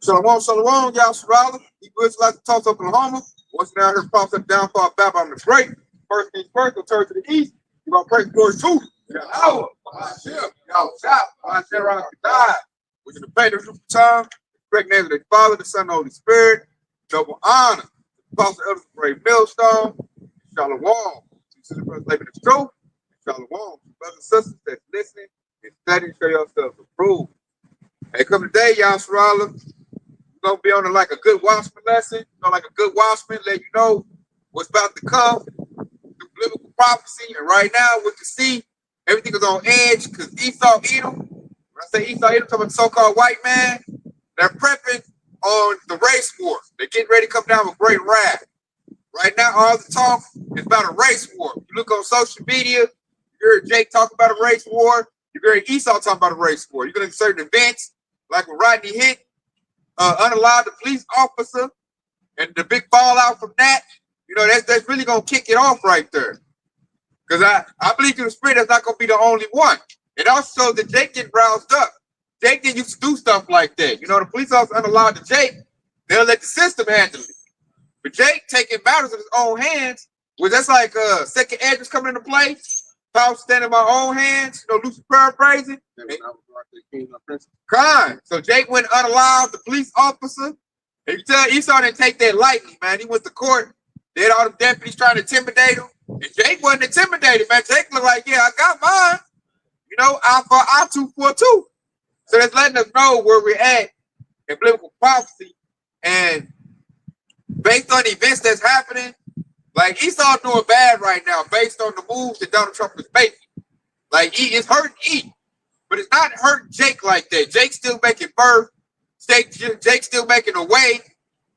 Shalom, shalom, y'all Shalom. He was like Tulsa, Oklahoma. Once down here, pops up down for Babylon the Great. First things first, we'll turn to the east. We're going to pray glory to Yahweh. Y'all shout. Die. We're going to pay the group of time. Correct name of the Father, the Son, and the Holy Spirit. Double honor. Apostle of the great millstone. Shalom. Sister brothers living the truth. Shalom. Brothers and sisters that's listening and studying, show yourselves approved. Hey, come today, y'all Shalom. We're going to be on like a good watchman lesson. You know, like a good watchman, let you know what's about to come. The biblical prophecy. And right now, we can see everything is on edge because Esau, Edom. When I say Esau, Edom, talking about the so-called white man, they're prepping on the race war. They're getting ready to come down with great wrath. Right now, all the talk is about a race war. You look on social media, you hear Jake talk about a race war. You hear Esau talk about a race war. You're going to certain events, like when Rodney hit, unallowed the police officer, and the big fallout from that. You know, that's really going to kick it off right there. Because I believe in the spirit that's not going to be the only one. It also that Jake get roused up. Jake didn't used to do stuff like that. You know, the police officer unallowed to Jake, they'll let the system handle it. But Jake taking matters in his own hands, well, that's like second address coming into play. Power standing in my own hands, you know, loosely paraphrasing. Kind. So Jake went unallowed the police officer. And you tell Esau didn't take that lightly, man. He went to court. They had all the deputies trying to intimidate him. And Jake wasn't intimidated, man. Jake looked like, yeah, I got mine. You know, I-242. So that's letting us know where we're at in biblical prophecy. And based on the events that's happening, like Esau doing bad right now based on the moves that Donald Trump is making. Like, it's hurting E. But it's not hurting Jake like that. Jake's still making birth. Jake's still making a way.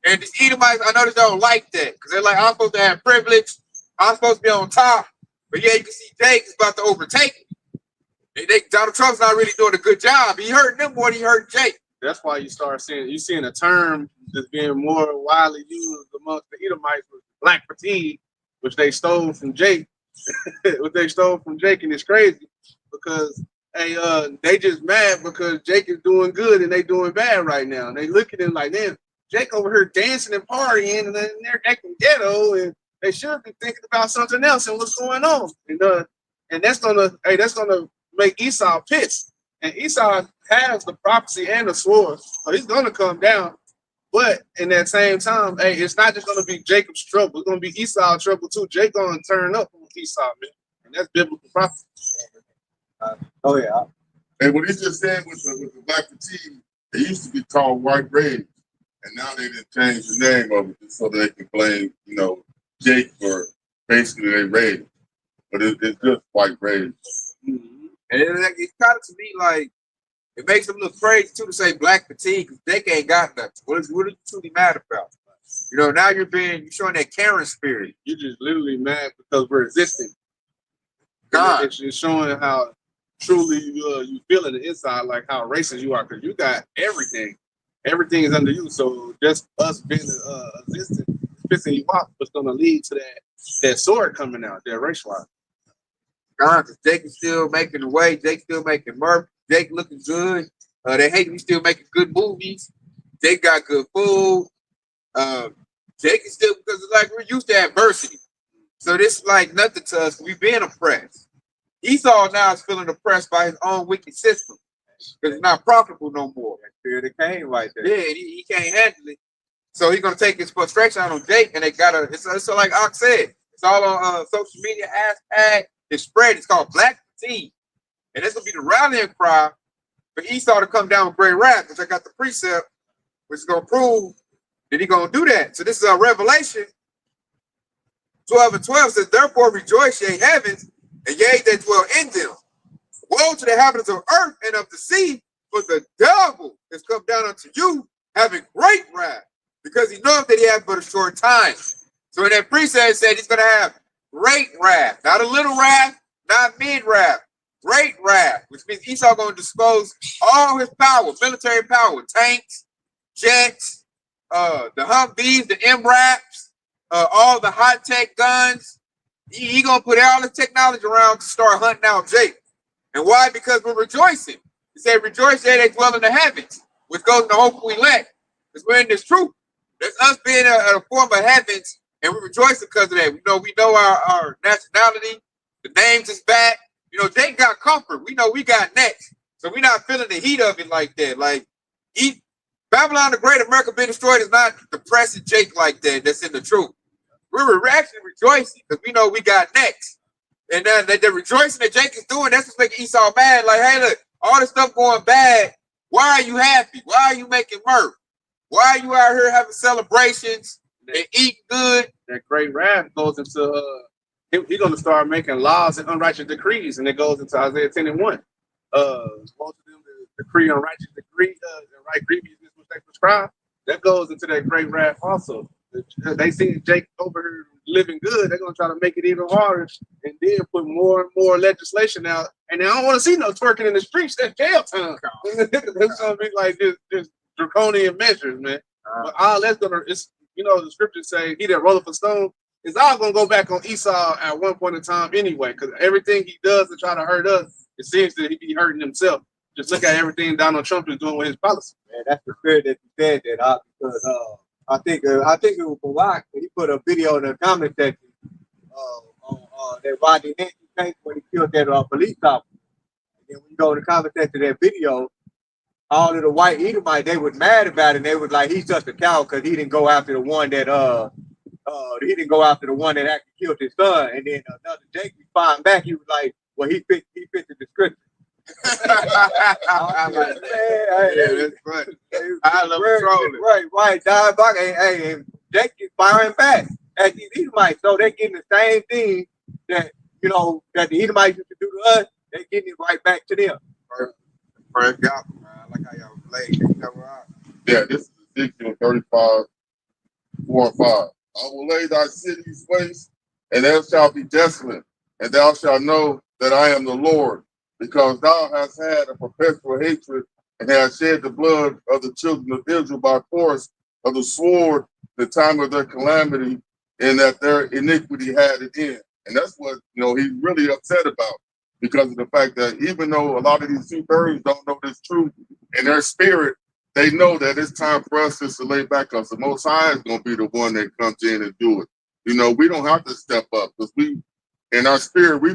And these Edomites, I know they don't like that. Because they're like, I'm supposed to have privilege. I'm supposed to be on top. But yeah, you can see Jake is about to overtake it. Donald Trump's not really doing a good job. He hurting them more than he hurt Jake. That's why you start seeing a term that's being more widely used amongst the Edomites with black fatigue, which they stole from Jake. And it's crazy because they just mad because Jake is doing good and they doing bad right now. And they look at him like, man, Jake over here dancing and partying and then they're acting ghetto and they should be thinking about something else and what's going on. And that's gonna make Esau pissed. And Esau has the prophecy and the sword, so he's gonna come down. But in that same time, it's not just gonna be Jacob's trouble; it's gonna be Esau's trouble too. Jake gonna turn up on Esau, man, and that's biblical prophecy. Oh yeah. And what he just said with the black fatigue, it used to be called white rage, and now they didn't change the name of it so they can blame, Jake for basically their rage. But it's just white rage. Mm-hmm. And it's kind of to me like it makes them look crazy too to say black fatigue because Jake ain't got nothing. What are you truly mad about? Now you're showing that Karen spirit. You're just literally mad because we're resisting. God, it's showing how truly you feel in the inside, like how racist you are, because you got everything. Everything is under you. So just us being resistant, pissing you off, what's going to lead to that sword coming out, that race war. God, because Jake is still making the way. Jake still making Murph. Jake looking good. They hate me still making good movies. Jake got good food. Jake is still, because it's like we're used to adversity. So this is like nothing to us. We've been oppressed. Esau now is feeling oppressed by his own wicked system because it's not profitable no more. It came like that. Yeah, he can't handle it. So he's going to take his frustration out on Jake, and they got to, it's like Ox said, it's all on social media, hashtag. It's spread. It's called black fatigue. And it's going to be the rallying cry for Esau to come down with great wrath, which I got the precept, which is going to prove that he's going to do that. So this is a Revelation 12:12 says, therefore rejoice, ye heavens, and ye that dwell in them. Woe to the inhabitants of earth and of the sea, for the devil has come down unto you, having great wrath, because he knoweth that he hath but a short time. So in that precept, it said he's going to have great wrath, not a little wrath, not mid wrath, great wrath, which means Esau going to dispose all his power, military power, tanks, jets, the Humvees, the MRAPs, all the high tech guns. He gonna put all the technology around to start hunting out Jake. And why? Because we're rejoicing. He said, rejoice that they dwell in the heavens, which goes in the hopeful elect. Because we're in this truth. That's us being a form of heavens, and we rejoice because of that. We know our nationality, the names is back. Jake got comfort. We know we got next. So we're not feeling the heat of it like that. Like, Babylon the Great, America being destroyed is not depressing Jake like that. That's in the truth. We're actually rejoicing because we know we got next. And then the rejoicing that Jake is doing, that's what's making Esau mad. Like, hey, look, all this stuff going bad. Why are you happy? Why are you making mirth? Why are you out here having celebrations and eating good? That great wrath goes into he's going to start making laws and unrighteous decrees, and it goes into Isaiah 10 and 1. Most of them decree unrighteous decree and right grievousness which they prescribe. That goes into that great wrath also. They see Jake over here living good. They're going to try to make it even harder and then put more and more legislation out. And I don't want to see no twerking in the streets. That's jail time. It's going to be like this draconian measures, man. But all that's going to, the scriptures say, he that rolleth a stone, it's all going to go back on Esau at one point in time anyway, because everything he does to try to hurt us, it seems that he be hurting himself. Just look at everything Donald Trump is doing with his policy. Man, that's the spirit that you said that, because I think it was Barack, he put a video in the comment section on that Rodney Nancy case when he killed that police officer. And then when you go in the comment section of that video, all of the white Edomites, they was mad about it. And they was like, he's just a coward because he didn't go after the one that actually killed his son. And then another Jake responded back. He was like, well, he fit the description. I'm like, that's funny. I love trolling. Right. Don Buck, hey, Jake is firing back at these Edomites. So they're getting the same thing that that the Edomites used to do to us. They're getting it right back to them. First gospel, man. I like how y'all played. Yeah, this is Ezekiel 35, 4 and 5. I will lay thy cities waste, and they shall be desolate, and thou shalt know that I am the Lord, because thou hast had a perpetual hatred, and hast shed the blood of the children of Israel by force of the sword, the time of their calamity, and that their iniquity had it in. And that's what he's really upset about, because of the fact that even though a lot of these two-thirds don't know this truth in their spirit, they know that it's time for us just to lay back, because the Most High is going to be the one that comes in and do it. We don't have to step up, because in our spirit, we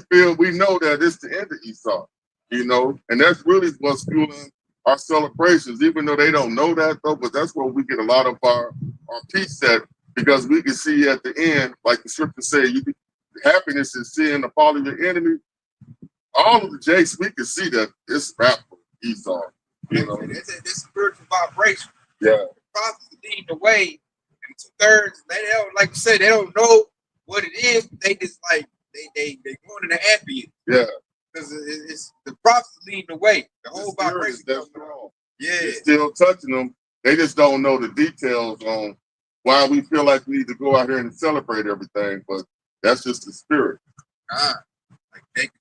know that it's the end of Esau, and that's really what's fueling our celebrations, even though they don't know that, though, but that's where we get a lot of our peace at, because we can see at the end, like the scripture say, happiness is seeing the fall of your enemy. All of the Jakes, we can see that it's rap for Esau. It's spiritual vibration. Yeah. The prophets leading the way, and two-thirds, they don't, like you said, they don't know what it is. They just like they going in the ambience. Yeah. Because it's the prophets leading the way. The whole vibration. That's wrong. Yeah. It's still touching them. They just don't know the details on why we feel like we need to go out here and celebrate everything. But that's just the spirit. Like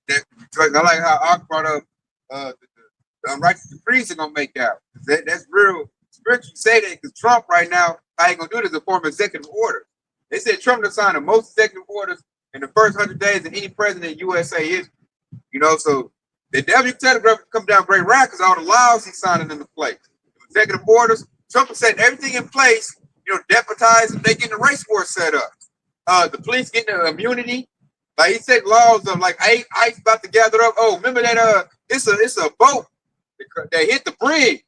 I like how Ark brought up the unrighteous decrees are gonna make out. That's real spiritual. Say that because Trump right now, how he gonna do it is a form of executive order. They said Trump signed the most executive orders in the first 100 days of any president in USA history. So the W Telegraph come down great wrath because all the laws he's signing into place. Executive orders, Trump has set everything in place, deputized, and they getting the race war set up. The police getting the immunity. Like he said, laws of like ICE about to gather up. Oh, remember that it's a boat that hit the bridge.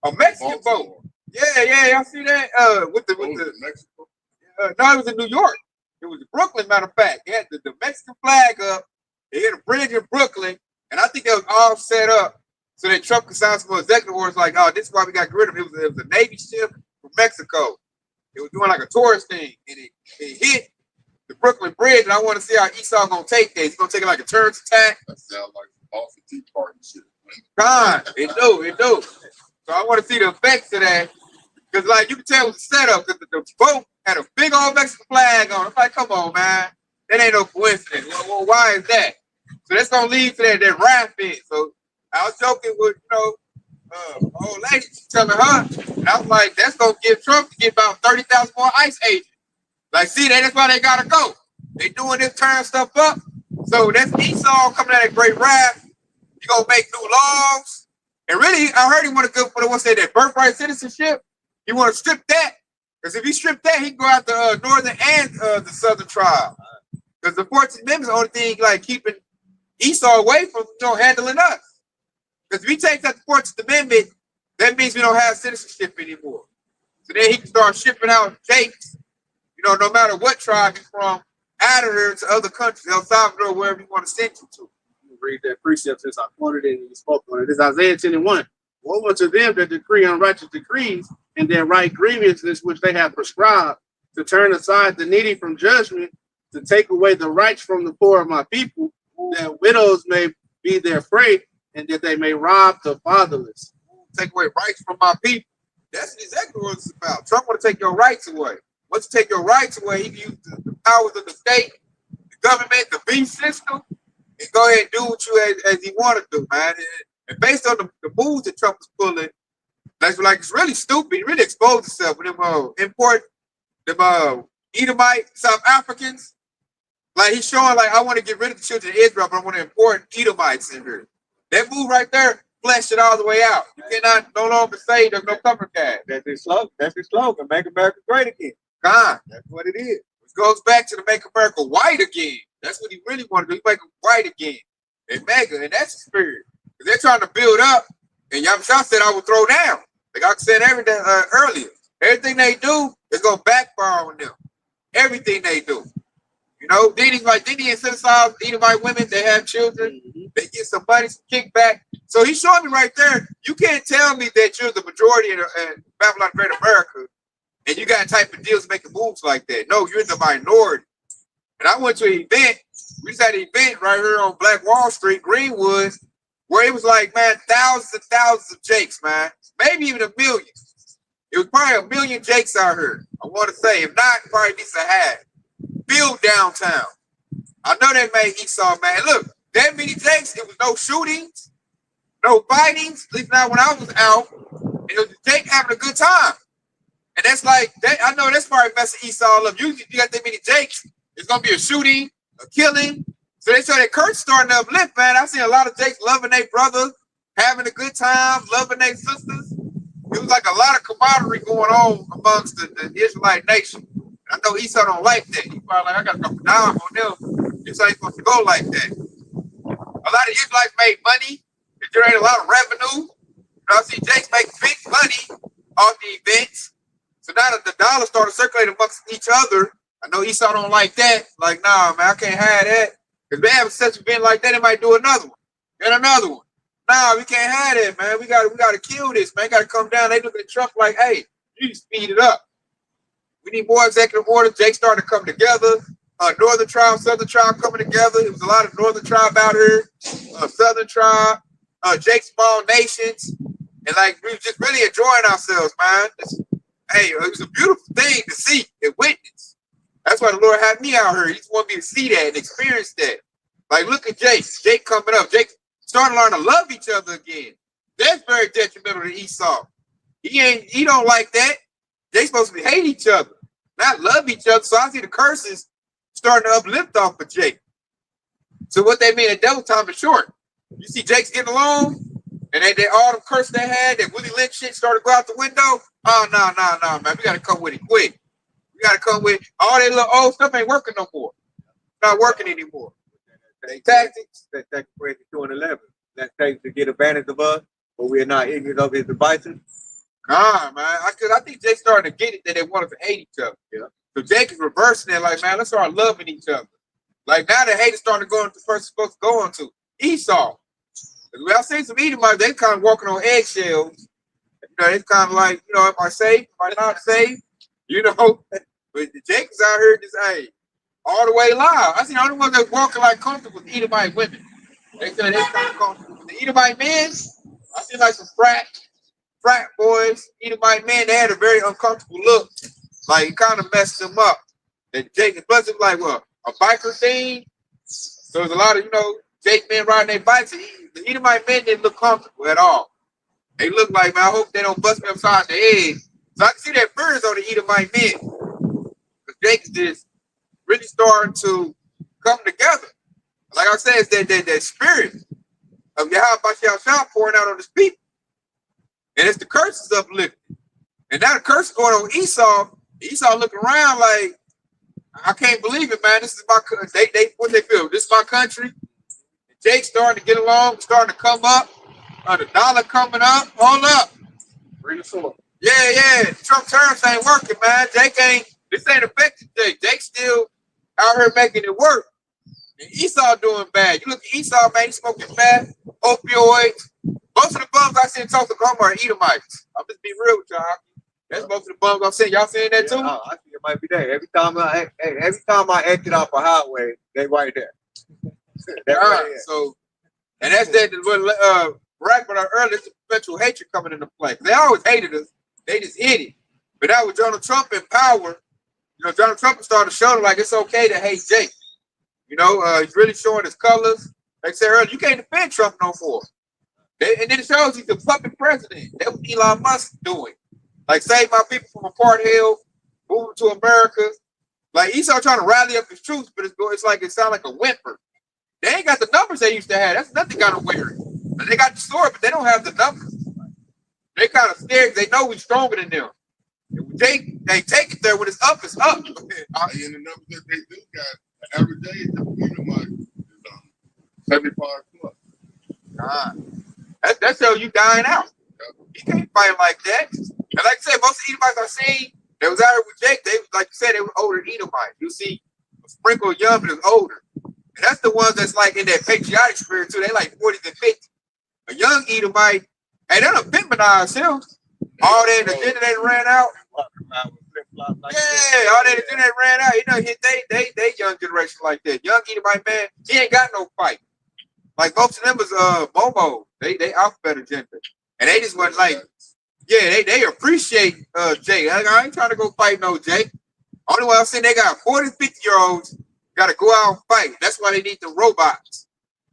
A Mexican boat. Yeah, I see that. With the Mexico? no, it was in New York. It was in Brooklyn, matter of fact. They had the Mexican flag up. They hit a bridge in Brooklyn, and I think that was all set up so that Trump could sign some executive orders like, oh, this is why we got rid of it. It was a Navy ship from Mexico. It was doing like a tourist thing, and it hit the Brooklyn Bridge, and I want to see how Esau gonna take that. He's gonna take it like a terrorist attack. That sounds like Boston Tea Party shit. God, it do. So I want to see the effects of that, because like you can tell it was a setup. Because the boat had a big old Mexican flag on it. I'm like, come on, man, that ain't no coincidence. Well, why is that? So that's gonna lead to that wrath bit. So I was joking with old lady, she's telling her, and I was like, that's gonna give Trump to get about 30,000 more ICE agents. Like, see, that's why they gotta go. They doing this, tearing stuff up. So that's Esau coming out of great wrath. You gonna make new laws. And really, I heard he want to go for that birthright citizenship. He want to strip that. Because if he strip that, he can go out the northern and the southern tribe. Because the 14th Amendment is the only thing like keeping Esau away from handling us. Because if he takes out the 14th Amendment, that means we don't have citizenship anymore. So then he can start shipping out Jakes, no matter what tribe he's from, out of here to other countries, El Salvador, wherever you want to send you to. Read that precept since I quoted it and you spoke on it. This is Isaiah 10:1. Woe unto them that decree unrighteous decrees and then write grievousness which they have prescribed, to turn aside the needy from judgment, to take away the rights from the poor of my people, that widows may be their prey, and that they may rob the fatherless. Take away rights from my people. That's exactly what it's about. Trump want to take your rights away. Once you take your rights away, he can use the powers of the state, the government, the beef system, and go ahead and do what you as he want to do, man. And based on the moves that Trump is pulling, that's like it's really stupid. He really exposed himself with them them Edomite South Africans. Like he's showing like I want to get rid of the children of Israel, but I want to import Edomites in here. That move right there fleshed it all the way out. You cannot no longer say there's no cover cash. That's his slogan. That's his slogan. Make America great again. God, That's what it is. it goes back to the make America white again. That's what he really wanted to do. Make them white again. And mega, and that's the spirit. They're trying to build up, and Yamshah said I will throw down. Like I said everything earlier. Everything they do is gonna backfire on them. Everything they do. Then he's like, then he incentivize Edomite women, they have children, they get some money, some kickback. So he's showing me right there, you can't tell me that you're the majority in Babylon Great America, and you got type of deals making moves like that. No, you're the minority. And I went to an event, we just had an event right here on Black Wall Street, Greenwoods, where it was like, man, thousands and thousands of Jakes, man. Maybe even a million. It was probably a million Jakes out here. I want to say, if not, probably at least a half. Build downtown. I know they made Esau, man. Look, that many Jakes, it was no shootings, no fightings, at least not when I was out. It was Jake having a good time. And that's like, that. I know that's probably messing Esau up. Usually you got that many Jakes, it's going to be a shooting, a killing. So they saw that Kurt's starting to uplift, man. I've seen a lot of Jakes loving their brothers, having a good time, loving their sisters. It was like a lot of camaraderie going on amongst the Israelite nation. I know Esau don't like that. He's probably like, I got to come down on them. It's ain't supposed to go like that. A lot of Israelites made money. They generated a lot of revenue. I see Jakes make big money off the events. So now that the dollar started circulating amongst each other, I know Esau don't like that. Like, nah, man, I can't have that. If they have such an event like that, they might do another one. And another one. Nah, we can't have that, man. We gotta kill this, man. Gotta come down. They look at Trump like, hey, you need to speed it up. We need more executive orders. Jake started to come together. Northern tribe, southern tribe coming together. It was a lot of northern tribe out here. Southern tribe, Jake small nations. And like we were just really enjoying ourselves, man. Hey, it was a beautiful thing to see and witness. That's why the Lord had me out here. He just wanted me to see that and experience that. Like, look at Jake. Jake coming up. Jake starting to learn to love each other again. That's very detrimental to Esau. He don't like that. They supposed to hate each other, not love each other. So I see the curses starting to uplift off of Jake. So what they mean, the devil time is short. You see Jake's getting along, and they all the curses they had, that Willie Lynch shit started to go out the window. Oh, no, man. We got to come with it quick. We got to come with all that little old stuff ain't working no more. Not working anymore. They tactics. That 2 and 11. That takes to get advantage of us, but we are not ignorant of his devices. Nah, man. I think Jake started to get it that they wanted to hate each other. Yeah. So Jake is reversing it, like, man, let's start loving each other. Like now the hate is starting to go into the person supposed to go on to Esau. I've seen some Edomites, they kind of walking on eggshells. It's kind of like, am I safe? Am I not safe? But the Jake is out here just, hey, all the way live. I seen the only ones that walking like comfortable with Edomite women. They said they kind of comfortable. The Edomite men, I seen like some frat boys, Edomite men, they had a very uncomfortable look. Like it kind of messed them up. And Jake, plus it was like, well, a biker thing. So there's a lot of, Jake men riding their bikes. The Edomite men didn't look comfortable at all. They look like, man, I hope they don't bust me upside the head. So I can see that fears on the Edomite men. Because Jake is just really starting to come together. Like I said, it's that spirit of Yahweh Bashiach pouring out on his people. And it's the curses uplifted. And now the curse is going on Esau. Esau looking around like, I can't believe it, man. This is my country. What they feel? This is my country. And Jake's starting to get along, starting to come up. The dollar coming up. Hold up. Bring the sword. Yeah. Trump terms ain't working, man. This ain't affecting Jake. Jake's still out here making it work. And Esau doing bad. You look at Esau, man, he's smoking bad, opioids. Most of the bums I see in Tulsa Oklahoma are Edomites. I'm just being real with y'all. That's most of the bums I'm seeing. Y'all seeing that too? I think it might be there. Every time I exit off a highway, they right there. So, and that's that. What Barack about earlier, it's the perpetual hatred coming into play. They always hated us. They just hid it. But now with Donald Trump in power, Donald Trump started showing like it's okay to hate Jake. He's really showing his colors. Like I said earlier, you can't defend Trump no more. And then it shows he's a puppet president. That's what Elon Musk doing. Like, save my people from apartheid, moving to America. Like, he's all trying to rally up his troops, but it's like it sounds like a whimper. They ain't got the numbers they used to have. That's nothing got to wear it. They got the sword, but they don't have the numbers. They kind of scared. They know we're stronger than them. They take it there when it's up, it's up. And the numbers that they do got, the average age of Edomite is 75 plus. That's how you dying out. You can't fight like that. And like I said, most of the Edomites I seen, they was out here with Jake. They, like you said, they were older Edomites. You see a sprinkle of young, but it's older. And that's the ones that's like in that patriotic spirit too. They like 40s and 50s. A young Edomite, hey, they're a feminized him. All that agenda they ran out. Yeah, all that agenda they ran out. They young generation like that. Young Edomite man, he ain't got no fight. Like most of them was Bobo. They alphabet agenda. And they just went like, yeah, they appreciate Jake. I ain't trying to go fight no Jake. Only one I'm saying they got 40, 50-year-olds got to go out and fight. That's why they need the robots.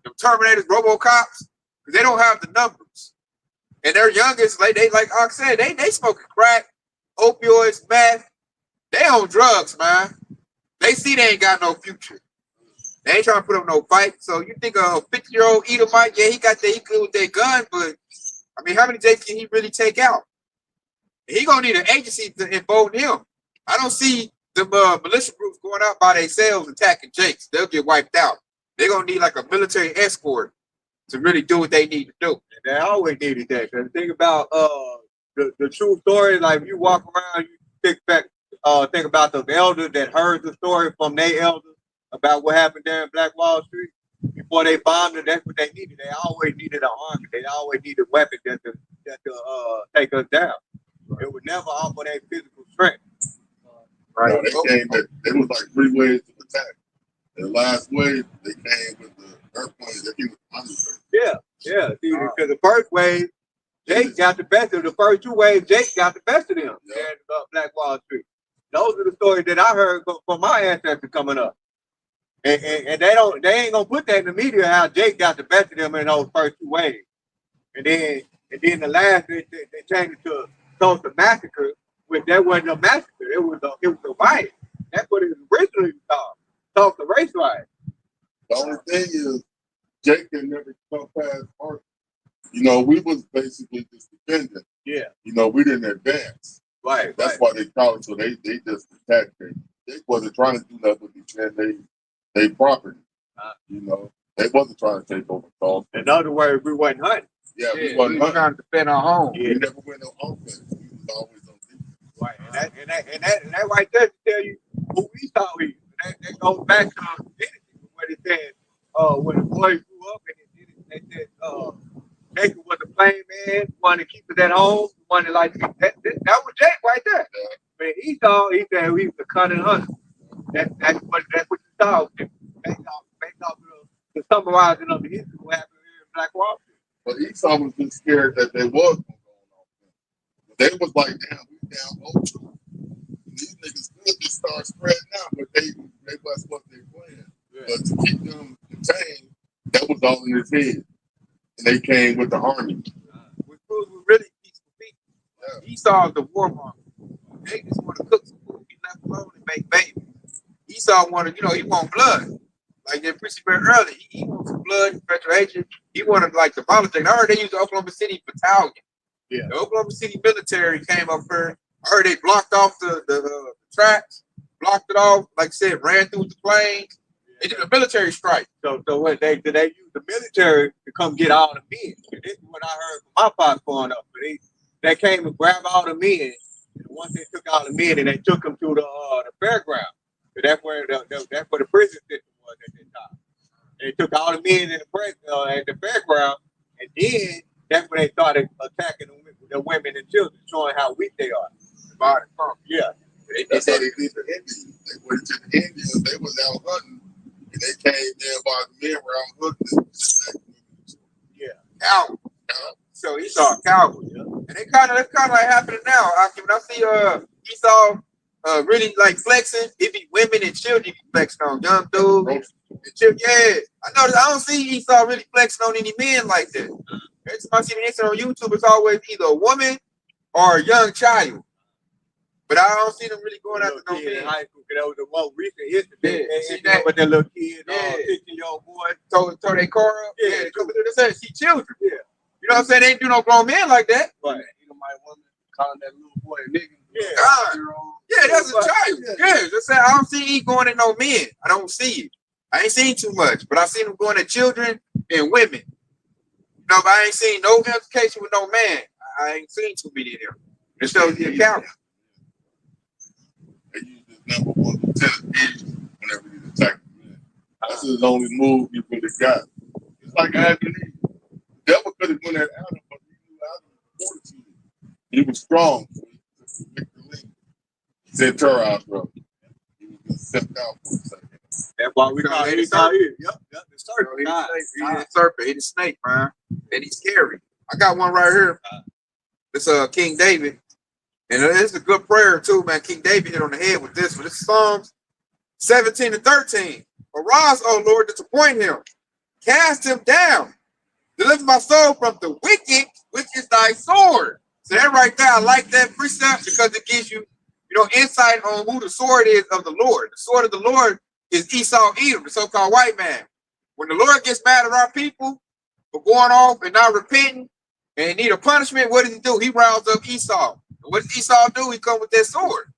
The Terminators, Robocops, because they don't have the numbers. And their youngest, like I said, they smoking crack, opioids, meth. They on drugs, man. They see they ain't got no future. They ain't trying to put up no fight. So you think a 50-year-old Edomite, yeah, he good with that gun, but I mean, how many Jakes can he really take out? He gonna need an agency to embolden him. I don't see the militia groups going out by themselves attacking Jakes. They'll get wiped out. They're gonna need like a military escort to really do what they need to do. And they always needed that. Cause think about the true story. Like you walk around, you think about the elders that heard the story from their elders about what happened there in Black Wall Street. Before they bombed it, that's what they needed. They always needed an army. They always needed weapons that to take us down. It would never offer their physical strength. Right. No, they was like 3 ways to attack. The last wave, they came with the airplanes. They came with the underground. Yeah. Because the first wave, Jake got the best of them. The first 2 waves, Jake got the best of them. Yeah. And Black Wall Street. Those are the stories that I heard from my ancestors coming up. And they ain't gonna put that in the media how Jake got the best of them in those first 2 waves. And then the last they changed it to Tulsa Massacre, which that wasn't a massacre, it was a riot. That's what it was originally called. Tulsa Race Riot. The only thing is Jake can never come past Arthur. We was basically just defending. Yeah. We didn't advance. Right. That's why they called it, so they just attacked him. Jake wasn't trying to do nothing but defend they property. They wasn't trying to take over Tulsa. In other words, we wasn't hunting. Yeah, we wasn't trying to defend our home. We never went no offense. We was always on defense. Right, and that right there to tell you who we thought we. That goes back to what it said. When the boys grew up and they said Jacob was a plain man, wanted to keep us at home, wanted like that was Jake right there. Yeah. Man, he said he was a cunning hunter. That's what you saw. Based off the summarizing of the history of what happened here in Black Wall Street. But Esau was just scared that they was going on. They was like, damn, we down 0-2. These niggas could just start spreading out, but they was what they planned. Yeah. But to keep them contained, that was all in his head. And they came with the army. We were really peaceful people. Yeah. Esau is the warmonger. They just want to cook some food, be left alone and make babies. Esau wanted, he want blood. Like that preacher earlier, he wants some blood, perpetuation. He wanted like the politics. I heard they used the Oklahoma City battalion. Yeah. The Oklahoma City military came up here. I heard they blocked off the tracks, blocked it off, like I said, ran through the planes. They did a military strike. So what they use the military to come get all the men. And this is what I heard from my pops growing up. But they came and grabbed all the men. And once they took all the men, and they took them to the fairground. So that's where the prison system was at that time. They took all the men in at the fairground, and then that's when they started attacking the women and children, showing how weak they are. Body pump. Yeah. That's how they did the Indians. They went to the Indians. They was out hunting, and they came there while the men were out hunting. Yeah. Out. So Esau a cowboy. Yeah. And that's kind of like happening now. When I see Esau really like flexing, it be women and children he flexing on, young dudes. Yeah, I noticed. I don't see Esau really flexing on any men like that. Every time I see the incident on YouTube, it's always either a woman or a young child. But I don't see them really going after no men. In high school, that was the most recent incident. Yeah, see that? With that little kid, Yeah. 15-year-old boy, Tore their car up. Yeah, they come through the set. See children. Yeah. You know what I'm saying? They ain't do no grown men like that. Right. You know, my woman calling that little boy a nigga. Yeah. God. Yeah, that's a child. Yeah, just say I don't see he going at no men. I don't see it. I ain't seen too much, but I seen him going at children and women. You know, but I ain't seen no implication with no man. I ain't seen too many of them. It shows the account. They use this number one lieutenant whenever he's attacking men. That's his only move he really got. It's like Adam. The devil could have went at Adam, but he knew Adam was fortitude. He was strong. So he took the lead. He said, "Terrorize, bro." He was just stepped out for a second. That's why we call it serpent. Yep, the serpent. He's a serpent. He's a snake, man. And he's scary. I got one right here. It's King David. And it's a good prayer too, man. King David hit on the head with this one. This is Psalms 17 and 13. Arise, O Lord, disappoint him. Cast him down. Deliver my soul from the wicked, which is thy sword. So that right there, I like that precept because it gives you, insight on who the sword is of the Lord. The sword of the Lord is Esau Edom, the so-called white man. When the Lord gets mad at our people for going off and not repenting and need a punishment, what does he do? He riles up Esau. And what does Esau do? He come with that sword.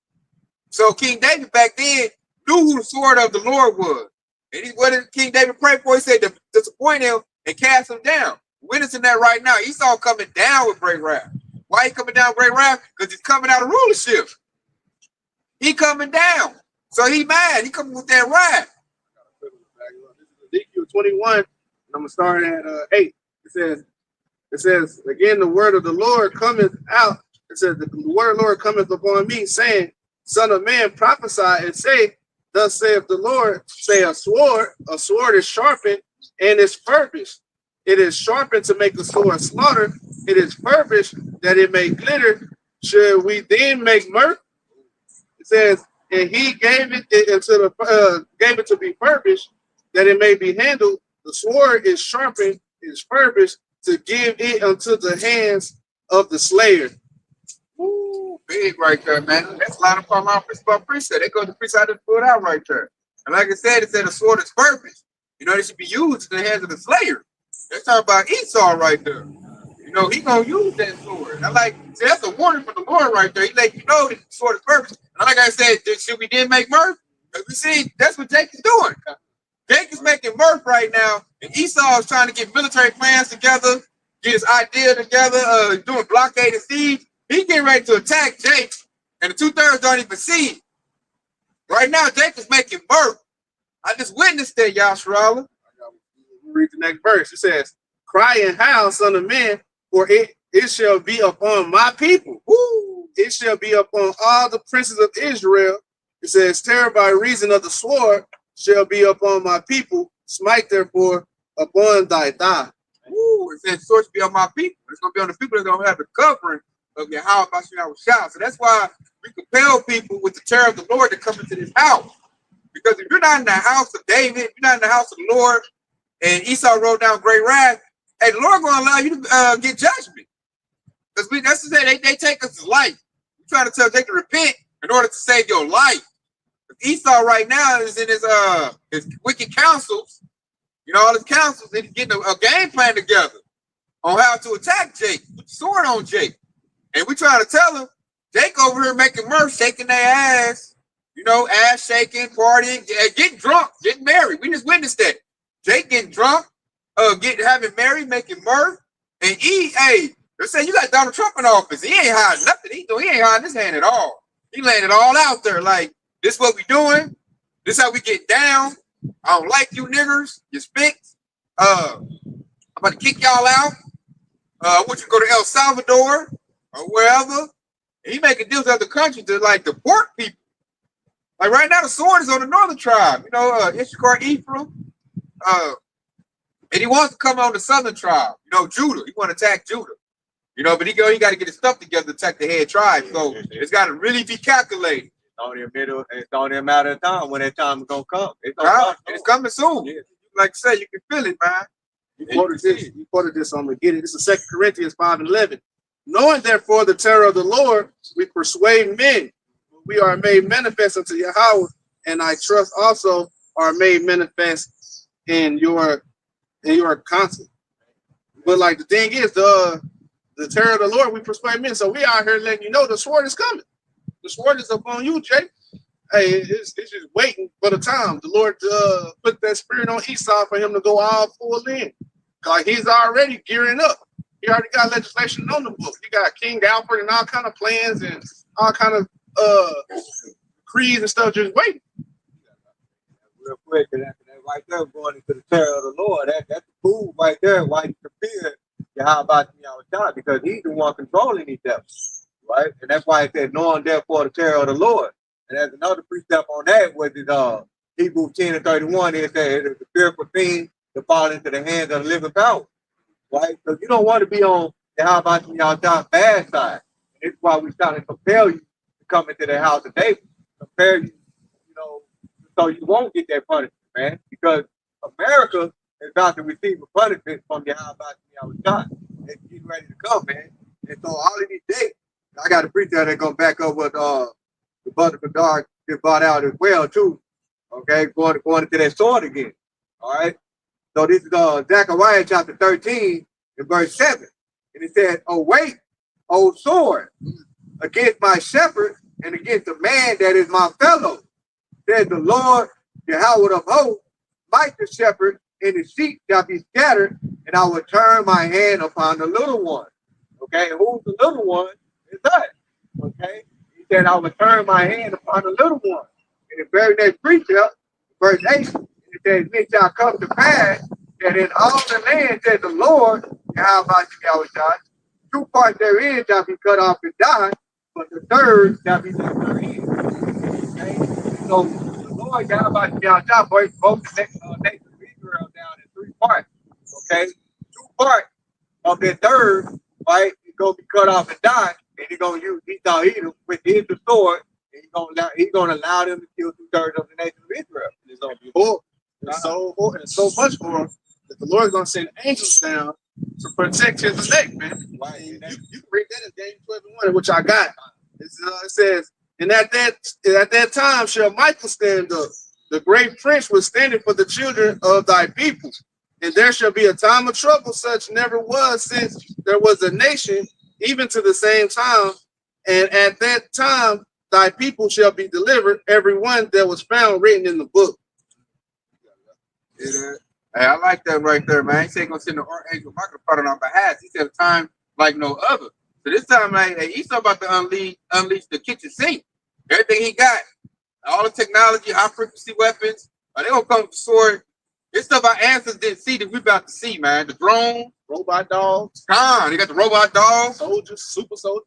So King David back then knew who the sword of the Lord was. And what did King David pray for? He said to disappoint him and cast him down. Witnessing that right now. Esau coming down with great wrath. Why he coming down with great wrath? Because he's coming out of rulership. He coming down. So he mad. He coming with that wrath. This is Ezekiel 21. And I'm gonna start at 8. It says, again, the word of the Lord cometh out. It says, the word of the Lord cometh upon me, saying, Son of man, prophesy and say, thus saith the Lord, say a sword is sharpened and is furbished. It is sharpened to make the sword slaughter. It is furbished that it may glitter. Should we then make mirth? It says, and he gave it to be furbished, that it may be handled. The sword is sharpened, is furbished, to give it unto the hands of the slayer. Ooh, big right there, man. That's a lot of our precept. They go to precept to pull it out right there. And like I said, it said the sword is furbished. They should be used in the hands of the slayer. They're talking about Esau right there. He gonna use that sword. See, that's a warning from the Lord right there. He let you know that the sword is furbished. And like I said, should we then make mirth? As we see, that's what Jake is doing. Jake is making mirth right now, and Esau is trying to get military plans together, get his idea together, doing blockade and siege. He's getting ready to attack Jake, and the 2/3 don't even see it. Right now, Jake is making mirth. I just witnessed that, Yasharala. Read the next verse. It says, cry and howl, son of man, for it shall be upon my people. Woo! It shall be upon all the princes of Israel. It says, terror by reason of the sword shall be upon my people. Smite therefore upon thy thigh. Ooh, it says sword shall be on my people. It's going to be on the people that's going to have the covering of your house by our shout. So that's why we compel people with the terror of the Lord to come into this house. Because if you're not in the house of David, if you're not in the house of the Lord, and Esau wrote down great wrath, hey, the Lord going to allow you to get judgment. Because that's to say, they take us to life. We're trying to tell they can repent in order to save your life. Esau right now is in his wicked councils. All his councils, they're getting a game plan together on how to attack Jake, put the sword on Jake. And we trying to tell them, Jake over here making mirth, shaking their ass, you know, ass shaking, partying, getting drunk, getting married. We just witnessed that. Jake getting drunk, having married, making mirth, and they're saying you got Donald Trump in office. He ain't hiding nothing. He ain't hiding his hand at all. He laying it all out there. Like, this what we doing. This how we get down. I don't like you niggers. You spicks. I'm about to kick y'all out. I want you to go to El Salvador or wherever. And he making deals with other countries to like deport people. Like right now, the sword is on the northern tribe. You know, Issachar, Ephraim. And he wants to come on the southern tribe. You know, Judah. He want to attack Judah. You know, but he got to get his stuff together to attack the head tribe. So it's got to really be calculated. It's only a matter of time when that time is gonna come. It's coming soon. Yeah. Like I said, you can feel it, man. You quoted this, so I'm gonna get it. This is 2 Corinthians 5:11. Knowing therefore the terror of the Lord, we persuade men. We are made manifest unto Yahweh, and I trust also are made manifest in your conscience. But like the thing is, the terror of the Lord, we persuade men. So we out here letting you know the sword is coming. The sword is upon you, Jake. Hey, it's just waiting for the time. The Lord put that spirit on Esau for him to go all full in. Because he's already gearing up. He already got legislation on the book. He got King Alfred and all kind of plans and all kind of creeds and stuff just waiting. Real quick, that right there going into the terror of the Lord. That's the food right there. Why you prepare how about me outside? Because he's the one controlling these devils. Right? And that's why it said, knowing therefore the terror of the Lord. And there's another precept on that, which is Hebrews 10:31. It says it's a fearful thing to fall into the hands of the living power. Right? So you don't want to be on the how about you outside bad side. And it's why we trying to compel you to come into the house of David. Compare you, you know, so you won't get that punishment, man. Because America is about to receive a punishment from the how about you outside. It's getting ready to come, man. And so all of these days, I got a preacher that gonna back up what the brother Bedard just brought out as well too. Okay, going into that sword again. All right. So this is Zechariah chapter 13 and verse 7. And it says, awake, O sword, against my shepherd and against the man that is my fellow. Said the Lord, Yahweh of hosts, smite the shepherd, and the sheep shall be scattered, and I will turn my hand upon the little one. Okay, and who's the little one? Is that, okay? He said, I will turn my hand upon the little one. And the very next precept, verse 8, it says, it shall come to pass that in all the land, said the Lord, how about you, Yahweh, 2 parts therein shall be cut off and die, but the third shall be left therein. Okay? So the Lord, how about you, Yahweh, broke the nation of Israel down in 3 parts. Okay? 2 parts of the third, right, is going to be cut off and die. And he's gonna use Esau Edom with his sword, and he's gonna allow them to kill 2/3 of the nation of Israel. It's gonna be horrible. It's so horrible and so much horrible that the Lord's gonna send angels down to protect his elect, man. Right. You can read that in Daniel 12:1, which I got. It says, and at that time shall Michael stand up, the great prince was standing for the children of thy people, and there shall be a time of trouble such never was since there was a nation, even to the same time, and at that time thy people shall be delivered, every one that was found written in the book. Hey, I like that right there, man. He said gonna send the archangel Michael to fight on our behalf. He said a time like no other. So this time, man, he's about to unleash the kitchen sink. Everything he got, all the technology, high frequency weapons, they gonna come with the sword. This stuff our ancestors didn't see that we about to see, man. The drone, Robot dogs, they got the robot dogs, soldiers, super soldiers.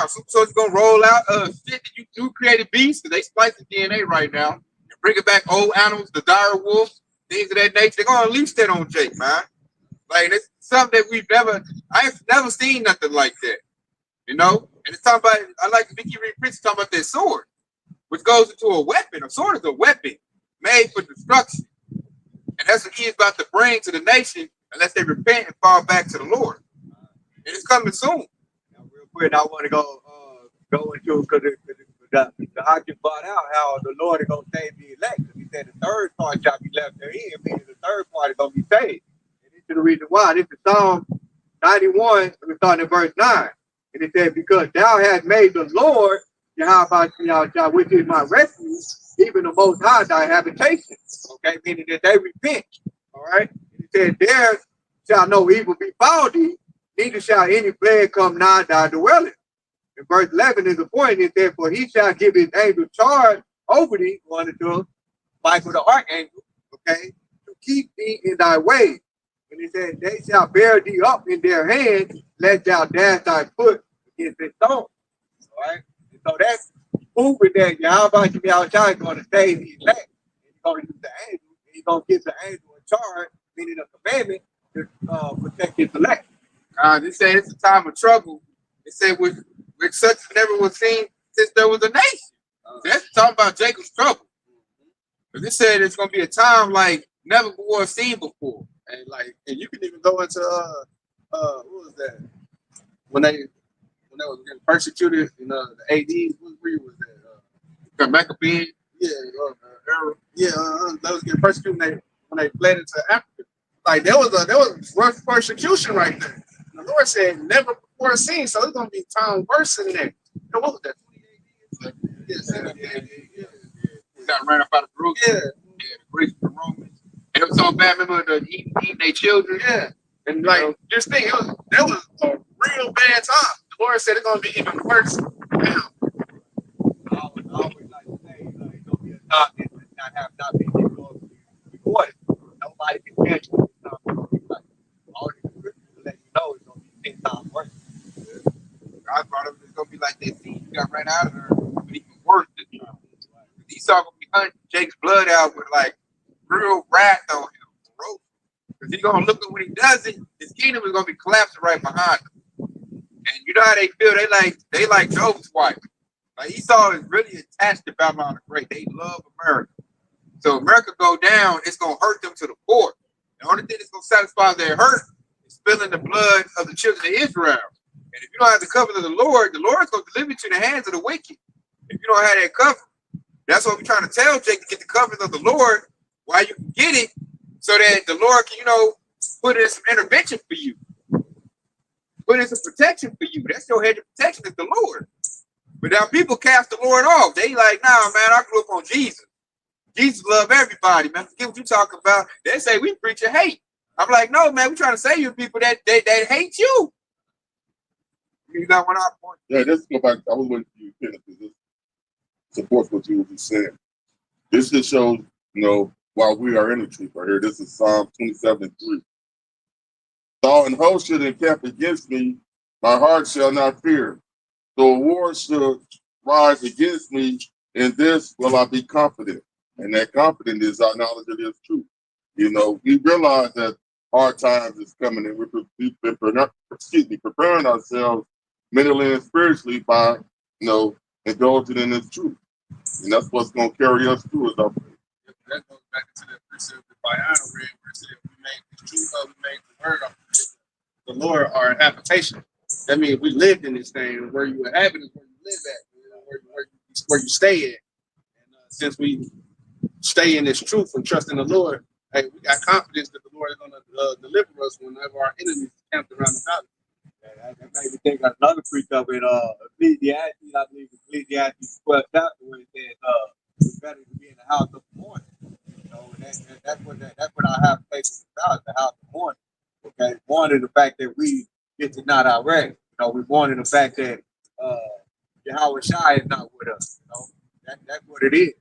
Super soldiers gonna roll out shit that you created beasts, because they splice the DNA right now and bring it back old animals, the dire wolf, things of that nature. They're gonna unleash that on Jake, man. Like it's something that I've never seen nothing like that. You know? And it's talking about, I like Vicky Reed Prince talking about that sword, which goes into a weapon. A sword is a weapon made for destruction. And that's what he is about to bring to the nation unless they repent and fall back to the Lord. And it's coming soon. Now, real quick, I want to go into, because the Hakim brought out how the Lord is going to save the elect. He said the third part shall be left therein, meaning the third part is going to be saved. And this is the reason why. This is Psalm 91, we're starting at verse 9. And it said, because thou hast made the Lord, Yahweh, which is my refuge, even the Most High thy habitation. Okay, meaning that they repent. All right. It said, there shall no evil befall thee, neither shall any plague come nigh thy dwelling. And verse 11 is the point. It said, for he shall give his angel charge over thee, going to Michael the archangel, okay, to keep thee in thy way. And he said, they shall bear thee up in their hands, lest thou dash thy foot against a stone. All right. And so that's proving that Yahweh is going to save his elect. He's going to use the angel. And he's going to give the angel a charge, meaning a commandment, to protect his elect. They say it's a time of trouble. They say with such never was seen since there was a nation. That's talking about Jacob's trouble. But they said it's gonna be a time like never before seen before. And you can even go into what was that? When they was getting persecuted in the AD, what year was that? The Maccabees. Yeah, they was getting persecuted when they fled into Africa. Like there was rough persecution right there. And the Lord said never before seen, so it's gonna be time worse than that. What was that? 28 years? Yeah, 70 AD. Yeah. Got ran up out of Jerusalem. Yeah. The Greeks, the Romans. And it was so bad, remember the eating their children. Yeah. And like just think, that was a real bad time. The Lord said it's gonna be even worse now. I always like to say, it's going to be a time that does not been recorded. Nobody can catch it. All the scriptures will let you know it's going to be 10 times worse. I thought it was going to be like that scene you got ran out of there, but even worse this time. Esau going to be hunting Jake's blood out with like real wrath on him. Because he's going to look at when he does it, his kingdom is going to be collapsing right behind him. And you know how they feel? They like Job's wife. Like Esau is really attached to Babylon the Great. They love America. So America go down, it's going to hurt them to the core. The only thing that's going to satisfy their hurt is spilling the blood of the children of Israel. And if you don't have the covenant of the Lord is going to deliver you to the hands of the wicked. If you don't have that covenant, that's what we're trying to tell Jake, to get the covenant of the Lord while you can get it, so that the Lord can, put in some intervention for you. Put in some protection for you. That's your hedge of protection is the Lord. But now people cast the Lord off. They like, nah, man, I grew up on Jesus. Jesus love everybody, man. Forget what you talking about. They say we preach a hate. I'm like, no, man, we're trying to say you people that hate you. You got one out point. Yeah, let's go back. I was waiting for you to finish because this supports what you were just saying. This just shows, while we are in the truth right here, this is Psalm 27:3. Though an host should encamp against me, my heart shall not fear. Though a war should rise against me, in this will I be confident. And that confidence is our knowledge of this truth. We realize that hard times is coming, and we've been preparing ourselves mentally and spiritually by, indulging in this truth. And that's what's going to carry us through is our faith. That goes back into that precept that Biana read, where it said, we made the truth of, we made the word of the Lord our habitation. That means we lived in this thing. Where you inhabit is where you live at, where you stay at. And since we stay in this truth and trust in the Lord, hey, we got confidence that the Lord is going to deliver us whenever our enemies camped around the valley. That made me think of another precept in Ecclesiastes, I believe Ecclesiastes 12 chapter, where it says, it's better to be in the house of mourning. That's what I have faith about, the house of mourning. Okay, mourning the fact that we get to not our rest. We mourning the fact that Yahweh Shai is not with us. That's what it is.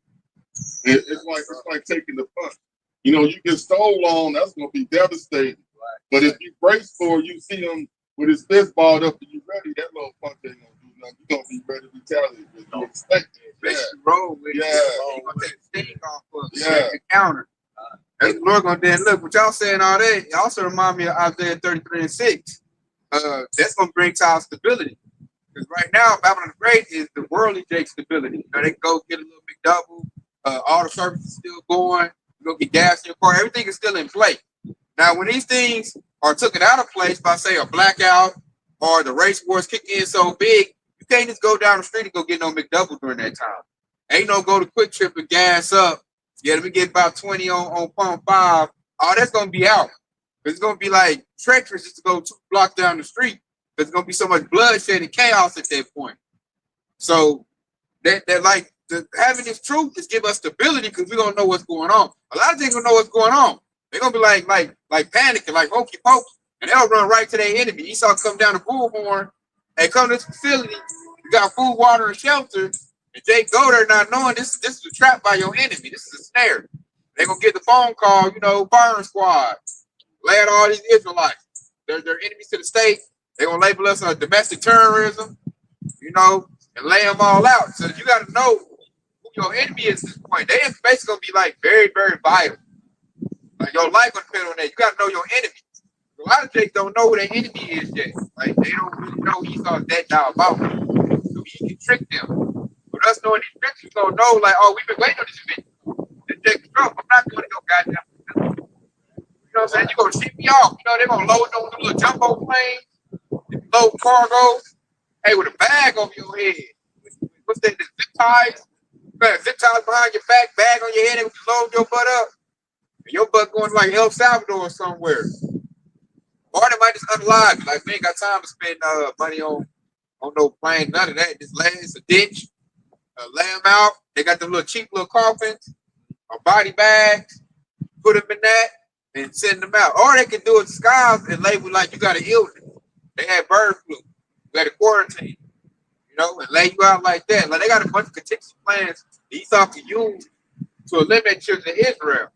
It's like taking the punch. You get stole on, that's going to be devastating. Right. But if you brace for it, you see him with his fist balled up and you ready, that little punch ain't going to do nothing. You're going to be ready to retaliate. You expect it. Roll with it. You're going to take the sting off of the counter. That's the Lord going to then look. What y'all saying all that, it also remind me of Isaiah 33:6. That's going to bring to our stability. Because right now, Babylon the Great is the worldly Jake stability. They can go get a little big double. All the services still going. You go get gas in your car. Everything is still in play. Now, when these things are taken out of place by, say, a blackout or the race wars kick in so big, you can't just go down the street and go get no McDouble during that time. Ain't no go to Quick Trip and gas up. Yeah, let me get about 20 on pump 5. All that's going to be out. It's going to be like treacherous just to go 2 blocks down the street. There's gonna be so much bloodshed and chaos at that point. So that like having this truth just give us stability because we don't know what's going on. A lot of things don't know what's going on. They're gonna be like panicking, like hokey pokey, and they'll run right to their enemy. Esau come down the bullhorn and come to this facility. You got food, water, and shelter. And Jake go there not knowing this is a trap by your enemy. This is a snare. They're gonna get the phone call, firing squad. Land all these Israelites. They're enemies to the state. They're gonna label us as domestic terrorism, and lay them all out. So you gotta know who your enemy is at this point. They are basically gonna be like very, very vital. Like your life gonna depend on that. You gotta know your enemy. A lot of Jakes don't know who their enemy is yet. Like they don't really know Esau's that diabolical. So he can trick them. With us knowing these tricks, we're gonna know like, oh, we've been waiting on this event. And Jake's I'm not going to go goddamn. You know what I'm saying? You're gonna ship me off. They're gonna load those little jumbo planes, load cargo. Hey, with a bag over your head. What's that? The zip ties? Zip ties behind your back, bag on your head, and load your butt up. And your butt going to like El Salvador or somewhere. Or they might just unalive you. Like, we ain't got time to spend money on no plane, none of that. Just lay in a ditch, lay them out. They got them little cheap little coffins or body bags. Put them in that and send them out. Or they can do it disguised and label like you got an illness. They had bird flu. You got a quarantine, and lay you out like that. Like they got a bunch of contingency plans Esau can use to eliminate children of Israel.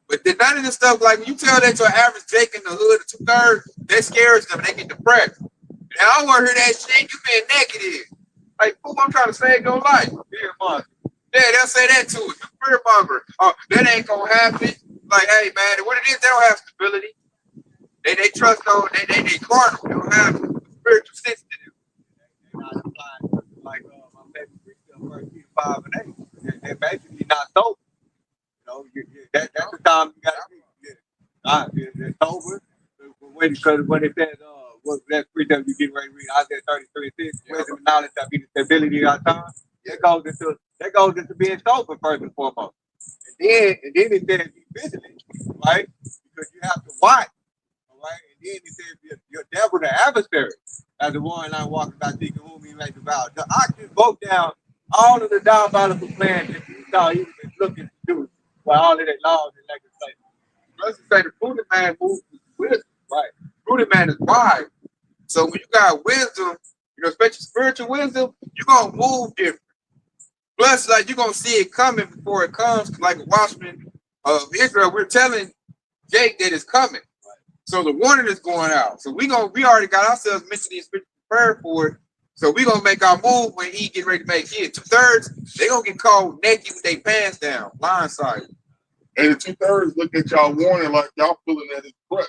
But none of this stuff, like when you tell that to an average Jake in the hood of 2/3, that scares them and they get depressed. And I don't want to hear that shit. You being negative. Like, fool, I'm trying to save your life. Yeah, they'll say that to us. You fear monger. Oh, that ain't gonna happen. Like, hey man, what it is, they don't have stability. They trust on they carnal. They don't have spiritual sense to them. Like my favorite preacher, verse 5 and 8. They're basically not sober. That's the time you got to be. It's sober. Because when it says, what that precept you getting ready to read, Isaiah 33:6, wisdom and knowledge shall be the stability of our time. That goes into being sober first and foremost. And then it says be vigilant, right? Because you have to watch. Right? And then he says, your devil, the adversary, as the one I'm walking about, seeking whom he may devour. The oxen broke down all of the diabolical plans that you thought he was looking to do by all of that laws and legislation. Let's say the prudent man moves with wisdom, right? Prudent man is wise. So when you got wisdom, especially spiritual wisdom, you're gonna move different. Plus, like you're gonna see it coming before it comes, like a watchman of Israel. We're telling Jake that it's coming. So the warning is going out. So we already got ourselves mentally and spiritually prepared for it. So we gonna make our move when he get ready to make his. 2/3, they gonna get caught naked with their pants down, blindsided. And the 2/3 look at y'all warning like y'all pulling at his crutch,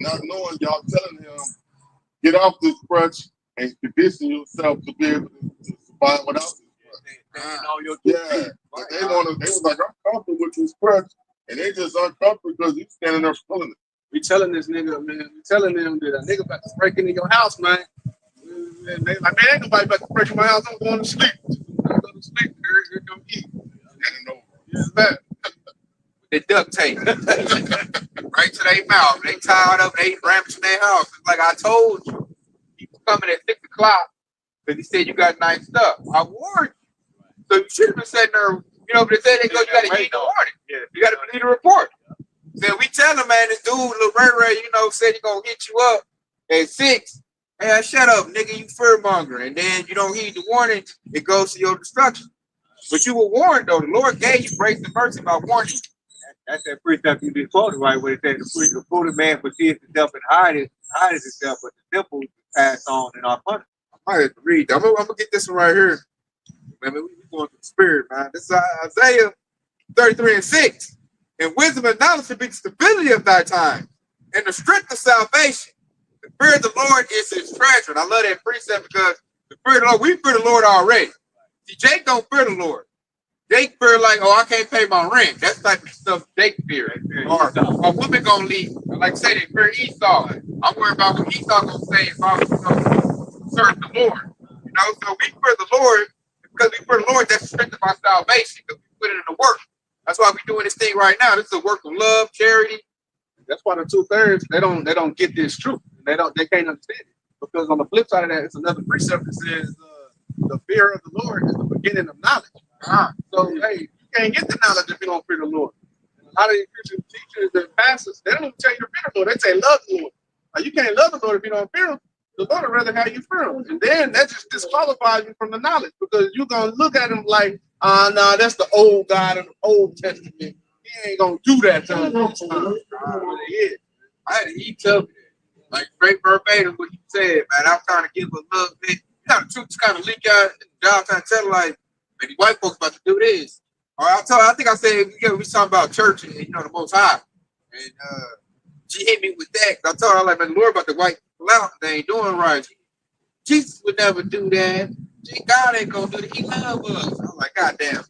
not knowing y'all telling him, get off this crutch and condition yourself to be able to survive without this crutch. Yeah, but they was like, I'm comfortable with this crutch, and they just uncomfortable because you standing there pulling it. We telling this nigga, man, we telling them that a nigga about to break into your house, man. And they like, man, ain't nobody about to break in my house. I'm going to sleep. I'm going to sleep. Here come eat. Yeah, they duct tape right to their mouth. They tied up. They ramped in their house. It's like I told you, he was coming at 6 o'clock because he said you got nice stuff. I warned you. So you should have been sitting there. But they said you got to heed the warning. Yeah, you got to believe the report. So we tell him, man, this dude, Lil Ray, said he gonna hit you up at 6. Man, shut up, nigga, you fearmonger. And then you don't heed the warning, it goes to your destruction. But you were warned, though. The Lord gave you grace and mercy by warning you. That's that precept you just quoted, right? Where it says the prudent man foresees himself and hides himself, but the simple pass on and are punished. I might have to read. I'm gonna get this one right here. Man, we going to the spirit, man. This is Isaiah 33:6. And wisdom and knowledge should be the stability of thy time, and the strength of salvation. The fear of the Lord is his treasure. And I love that precept because the fear of the Lord, we fear the Lord already. See, Jake don't fear the Lord. Jake fear like, oh, I can't pay my rent. That's the type of stuff Jake fear. Or a woman gonna leave. Like I say, they fear Esau. I'm worried about what Esau gonna say if I serve the Lord. So we fear the Lord because we fear the Lord. That's the strength of our salvation because we put it in the work. That's why we're doing this thing right now. This is a work of love, charity. That's why the 2/3 they don't get this truth. They can't understand it. Because on the flip side of that, it's another precept that says the fear of the Lord is the beginning of knowledge. So, hey, you can't get the knowledge if you don't fear the Lord. And a lot of these Christian teachers and pastors, they don't even tell you to fear the Lord. They say love the Lord. Like, you can't love the Lord if you don't fear him. The Lord would rather have you fear him. And then that just disqualifies you from the knowledge because you're going to look at him like, no, that's the old God of the Old Testament. He ain't going to do that to us this time. I had to eat tough. Like straight verbatim what you said, man. I'm trying to give a little bit. You know, the truth kind of leak out. I'm trying to tell her, like, man, these white folks about to do this. Or I think I said, we talking about church and, you know, the Most High. And she hit me with that. I told her, like, man, the Lord about to wipe people out. They ain't doing right. Jesus would never do that. God ain't going to do that. He love us. I'm like, God damn.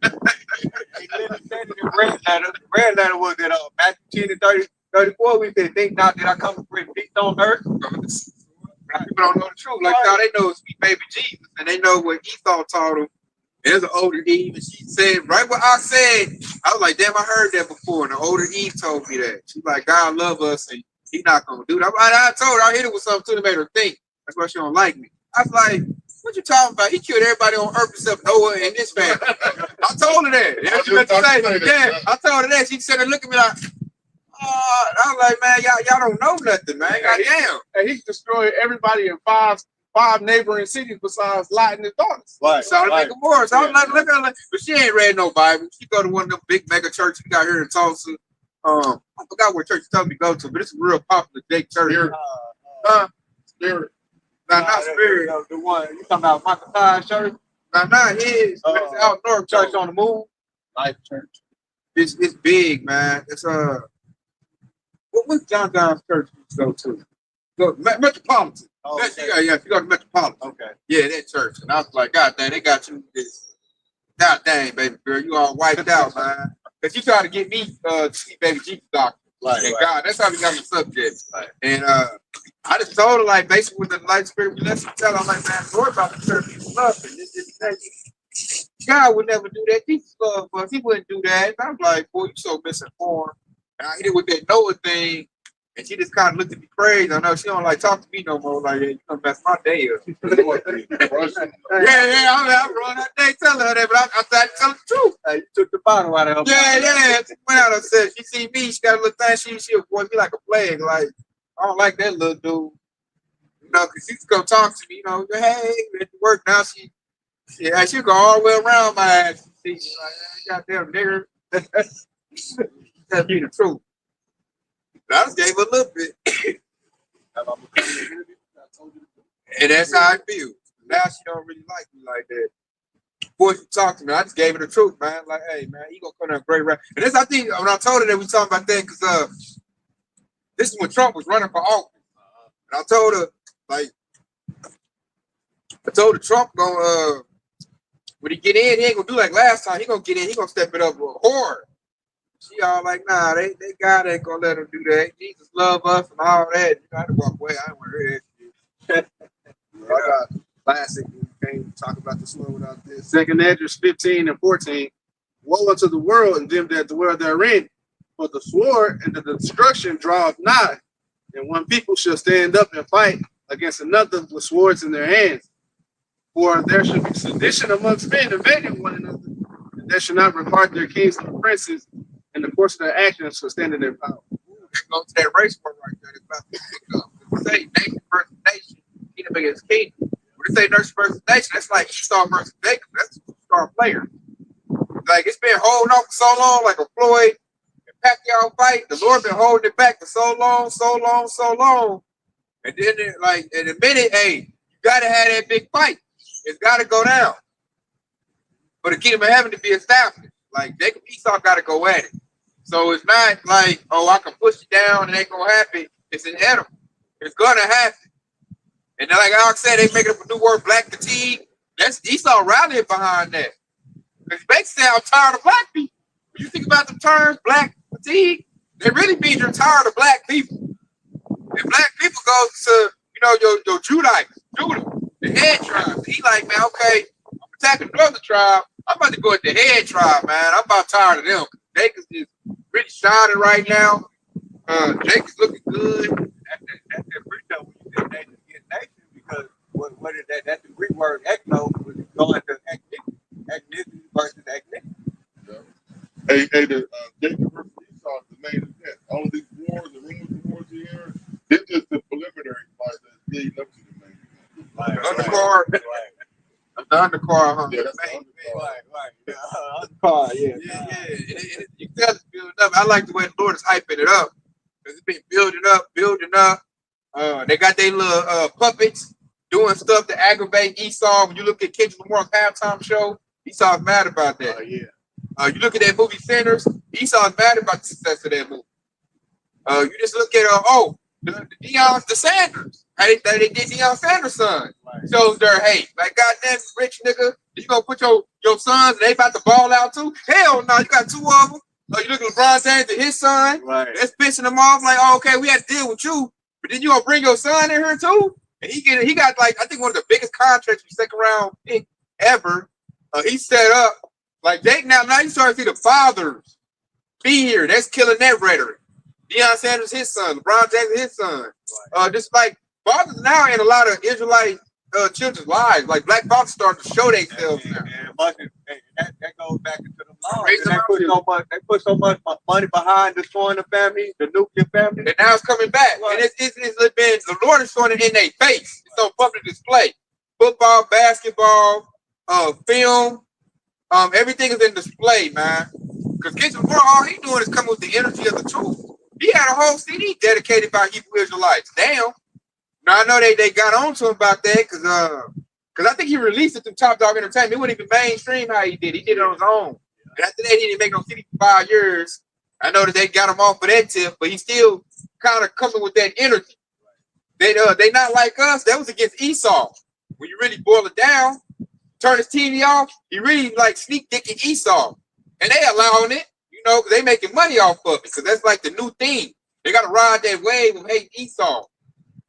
The red letter was that Matthew 10 and 34, we said, think not that I come to bring peace on earth. People don't know the truth. Like how they know it's sweet baby Jesus, and they know what Esau taught them. There's an older Eve, and she said right what I said. I was like, damn, I heard that before. And the older Eve told me that. She's like, God love us, and He's not gonna do that. I told her I hit it with something to make her think. That's why she don't like me. I was like, what you talking about? He killed everybody on earth except Noah and this family. I told her that. Yeah, she meant to say that. Yeah, I told her that. She said, look at me like. I was like, man, y'all don't know nothing, man. Goddamn. And he destroyed everybody in five neighboring cities besides Lot and his daughters. Right. So right. More. So I was like, look at her, but she ain't read no Bible. She go to one of them big mega churches we got here in Tulsa. I forgot what church she told me to go to, but it's a real popular big church. Spirit. Not Spirit. The one you talking about, Michael Todd's church? Not his. It's out north church on the move. Life Church. It's big, man. It's what's John John's church you go to? Metropolitan. Oh, okay. Yeah, you go to Metropolitan. Okay. Yeah, that church. And I was like, God dang, they got you this. God dang, baby girl, you all wiped out, man. Because you tried to get me to see baby Jesus doctor. Right, and right. God, that's how we got the subject. Right. And I just told her, like, basically with the light spirit, we let you tell her, I'm like, man, Lord about to serve people love. And this, God would never do that. Jesus loved us. He wouldn't do that. And I was like, boy, you so misinformed. And I hit it with that Noah thing, and she just kind of looked at me crazy. I know she don't like talk to me no more. Like, yeah, you gonna mess my day up. yeah, I run that day telling her that, but I tried to tell the truth. You took the bottle out of her. Yeah. She went out and said, she see me, she got a little thing, she avoid me like a plague. Like, I don't like that little dude. You know, because she's gonna talk to me, you know, hey, at work now, she'll go all the way around my ass. She's like, goddamn nigger. That'd be the truth. I just gave her a little bit. And that's how I feel. Now she don't really like me like that. Before she talked to me, I just gave her the truth, man. Like, hey, man, he gonna come down great rap. And that's, I think, when I told her that we talking about that, because this is when Trump was running for office. And I told her, like, Trump gonna, when he get in, he ain't gonna do like last time. He gonna get in, he gonna step it up hard. She all like, nah, they God ain't gonna let him do that. Jesus love us and all that. You gotta walk away. I don't want to hear that shit. I got classic. You can't talk about the sword without this. 2 Esdras 15 and 14. Woe unto the world and them that dwell therein, for the sword and the destruction draweth nigh, and one people shall stand up and fight against another with swords in their hands. For there shall be sedition amongst men, invading one another, and there shall not regard their kings and princes, and the course of their actions shall stand in their power. Go to that race war right there. That's about to pick up. When they say nation versus nation, kingdom against kingdom. When they say nation versus nation, that's like Esau versus Jacob. That's a star player. Like, it's been holding on for so long, like a Floyd and Pacquiao fight. The Lord been holding it back for so long. And then, like, in a minute, hey, you gotta have that big fight. It's gotta go down for the kingdom of heaven to be established. Like, Jacob Esau gotta go at it. So it's not like, oh, I can push it down and it ain't gonna happen. It's inevitable. It's gonna happen. And then, like Alex said, they making up a new word, black fatigue. That's Esau rallying behind that. Because basically, I'm tired of black people. When you think about the term black fatigue, they really mean you're tired of black people. And black people go to, you know, your Judites, Judah, the head tribe. He like, man, okay, I'm attacking the other tribe. I'm about to go at the head tribe, man. I'm about tired of them. Jacob's is really shining right now. Jacob's looking good. That's that free throw when you get Yeah, you never see the main event. Right, Undercard. right. The undercard, huh? Yeah, that's Right, the right. Undercard, yeah. Yeah. You tell it's building up. I like the way the Lord is hyping it up. Because it's been building up, building up. They got their little puppets doing stuff to aggravate Esau. When you look at Kendrick Lamar's halftime show, Esau's mad about that. Oh, yeah. You look at that movie Sinners, Esau's mad about the success of that movie. You just look at the Sanders. How they did Deion Sanders' son. Right. Shows their hate. Like, goddamn rich nigga, you gonna put your sons and they about to ball out too? Hell no, you got two of them. You look at LeBron James and his son. Right. That's pissing them off. Like, oh, okay, we had to deal with you, but then you gonna bring your son in here too? And he got like I think one of the biggest contracts for second round pick ever. He set up like now you start to see the fathers be here. That's killing that rhetoric. Deion Sanders, his son. LeBron James, his son. Right. Just like fathers now in a lot of Israelite children's lives. Like black fathers start to show themselves now. That goes back into the law. Raise them They put so much money behind destroying the family, the nuclear family. And now it's coming back. Right. And it's been the Lord is showing it in their face. It's on public display. Football, basketball, film, everything is in display, man. Because Kendrick Lamar, all he doing is coming with the energy of the truth. He had a whole CD dedicated by Hebrew Israelites. Damn. Now I know they got on to him about that because I think he released it through Top Dog Entertainment. It wasn't even mainstream how he did. He did it on his own. And after that, he didn't make no CD for 5 years. I know that they got him off for that tip, but he's still kind of coming with that energy. They not like us. That was against Esau. When you really boil it down, turn his TV off, he really like sneak dicking Esau. And they allowing it, because they making money off of it, because that's like the new thing. They got to ride that wave of hate Esau.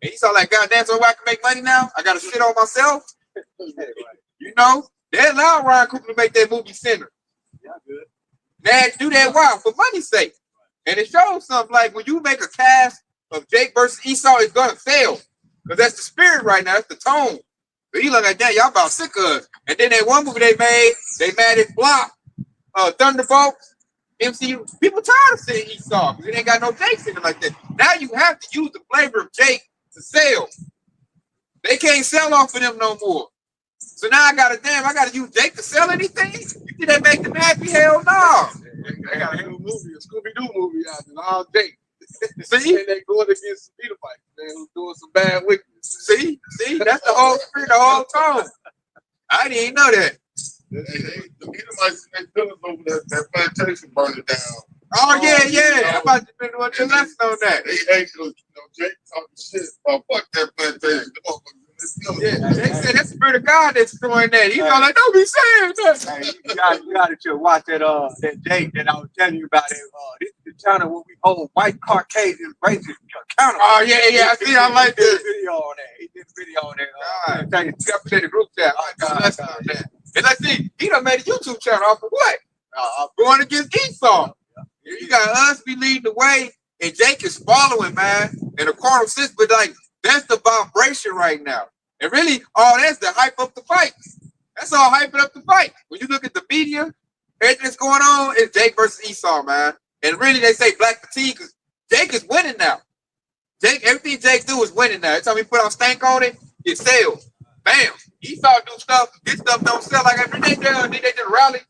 And Esau like, goddamn, so I can make money now? I got to shit on myself? They allowed Ryan Coogler to make that movie Sinner. Yeah, good. They had to do that why? For money's sake. And it shows something like when you make a cast of Jake versus Esau, it's going to fail. Because that's the spirit right now. That's the tone. But he look like that, y'all about sick of us. And then that one movie they made it Block, Thunderbolts, MCU. People tired of seeing Esau because it ain't got no Jake singing like that. Now you have to use the flavor of Jake to sell. They can't sell off of them no more. So now I gotta use Jake to sell anything? You think that make them happy? Hell no. They got a new movie, a Scooby-Doo movie out there, all Jake. See? And they going against some Edomites, man, who's doing some bad wickedness. See, that's the whole spirit, the whole tone. I didn't know that. The Edomites, they feelings over that plantation burning down. Oh, yeah. I'm about to finish what your lesson on that. They hate Jake talking shit about fuck that plantation. Yeah, they said that's the spirit of God that's destroying that. He's all like, don't be saying that. Hey, you got to watch that Jake that I was telling you about. This is the channel where we hold white Caucasian racist accountable. Oh, yeah. I see. I like He did this. a video on that. He did a video on that. God, you got to put in the group chat. I got a lesson on that. And let's see, he done made a YouTube channel off of what? Going against Esau. You got us be leading the way, and Jake is following, man. And the carnal system, but like that's the vibration right now. And really, all that's to hype up the fight. That's all hyping up the fight. When you look at the media, everything that's going on is Jake versus Esau, man. And really, they say black fatigue because Jake is winning now. Everything Jake do is winning now. Every time he put on stank on it, it sells. Bam. Esau do stuff. His stuff don't sell. Like every day they did a rally.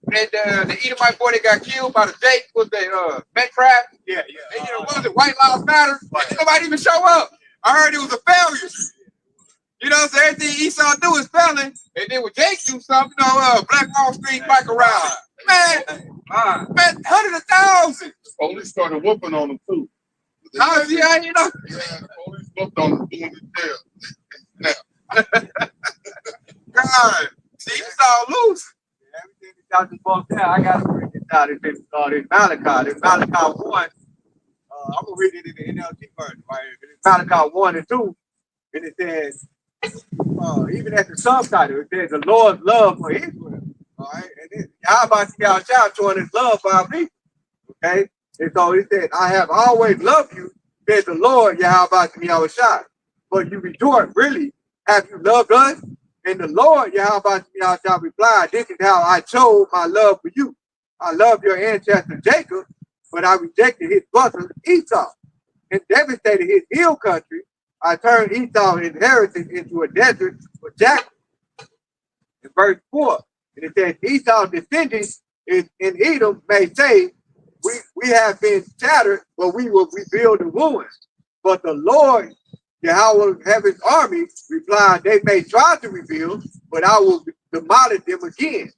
And the Edomite boy that got killed by the Jake was the Metcraft. Yeah. And what was it? White Lives Matter. And nobody even show up. I heard it was a failure. So everything Esau do is failing. And then when Jake do something, Black Wall Street bike around. Man, 100,000. Police started whooping on them too. Yeah, the police whooped on them doing the jail. God, see, Esau losing. Everything that y'all just broke down, I got to read this out. This Malachi. This Malachi 1. I'm going to read it in the NLT version, right? It's Malachi 1 and 2. And it says, even at the subtitle, it says the Lord's love for Israel. All right? And then, how about y'all showing his love for our people? Okay? And so it says, I have always loved you, says the Lord, Yahweh Shah. But you rejoice, really, have you loved us? And the Lord, Yahweh Shah replied, this is how I chose my love for you. I love your ancestor Jacob, but I rejected his brother Esau and devastated his hill country I turned Esau's inheritance into a desert for jackals. In verse 4, and it says, Esau's descendants in Edom may say, we have been shattered, but we will rebuild the ruins. But the Lord, Yahweh Heaven's army, replied, they may try to rebuild, but I will demolish them again.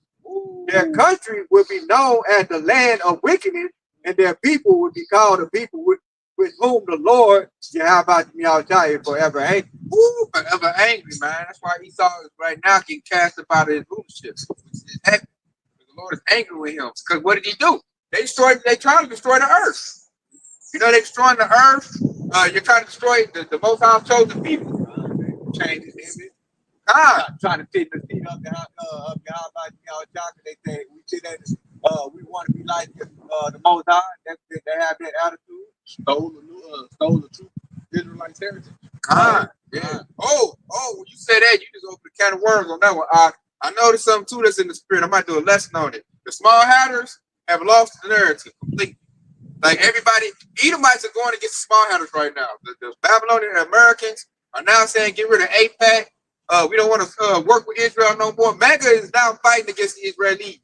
Their country will be known as the land of wickedness, and their people will be called the people with whom the Lord, Yahweh is forever angry. Ooh, forever angry, man. That's why Esau is right now getting cast up out of his rulership. It's happy. The Lord is angry with him. Because what did he do? They trying to destroy the earth. You know, they're destroying the earth. You're trying to destroy the most high chosen people. Change his image. Trying to fit the seat of they say we want to be like the Most High. They have that attitude. Stole the true Israelite heritage. Yeah. Oh, when you say that, you just open a can of worms on that one. I noticed something too that's in the spirit. I might do a lesson on it. The small hatters have lost the narrative completely. Like everybody, Edomites are going against the small hatters right now. The Babylonian Americans are now saying get rid of AIPAC. We don't want to work with Israel no more. MAGA is now fighting against the Israelis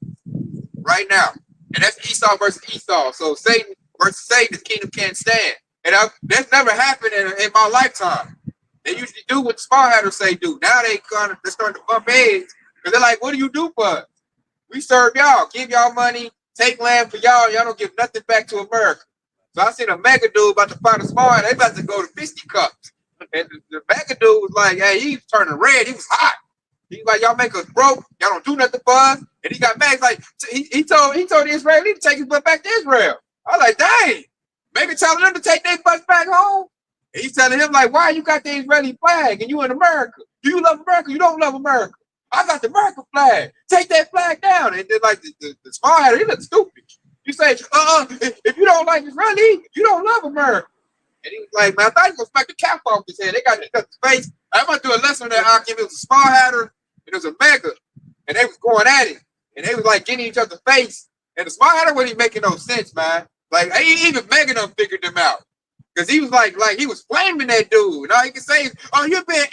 right now. And that's Esau versus Esau. So Satan versus Satan, the kingdom can't stand. And that's never happened in my lifetime. They usually do what the small hatters say do. Now they're starting to bump heads because they're like, what do you do for us? We serve y'all, give y'all money, take land for y'all. Y'all don't give nothing back to America. So I seen a mega dude about to fight a small hatter. They about to go to fisticuffs. And the mega dude was like, hey, he was turning red. He was hot. He's like, y'all make us broke. Y'all don't do nothing for us. And he got mad. He's like, he told the Israeli to take his butt back to Israel. I was like, dang. Maybe telling them to take their butts back home. And he's telling him, like, why you got the Israeli flag and you in America? Do you love America? You don't love America. I got the American flag. Take that flag down. And then, like, the small hatter, he looked stupid. You say, if you don't like Israeli, you don't love America. And he was like, man, I thought he was going to smack the cap off his head. They got his face. I'm going to do a lesson on that. I'll give it was a small hatter and it was a mega. And they was going at it. And they was like getting each other's face. And the small hatter wasn't making no sense, man. Like, even Mega done figured them out. Because he was like he was flaming that dude. And all he could say is, oh, you're being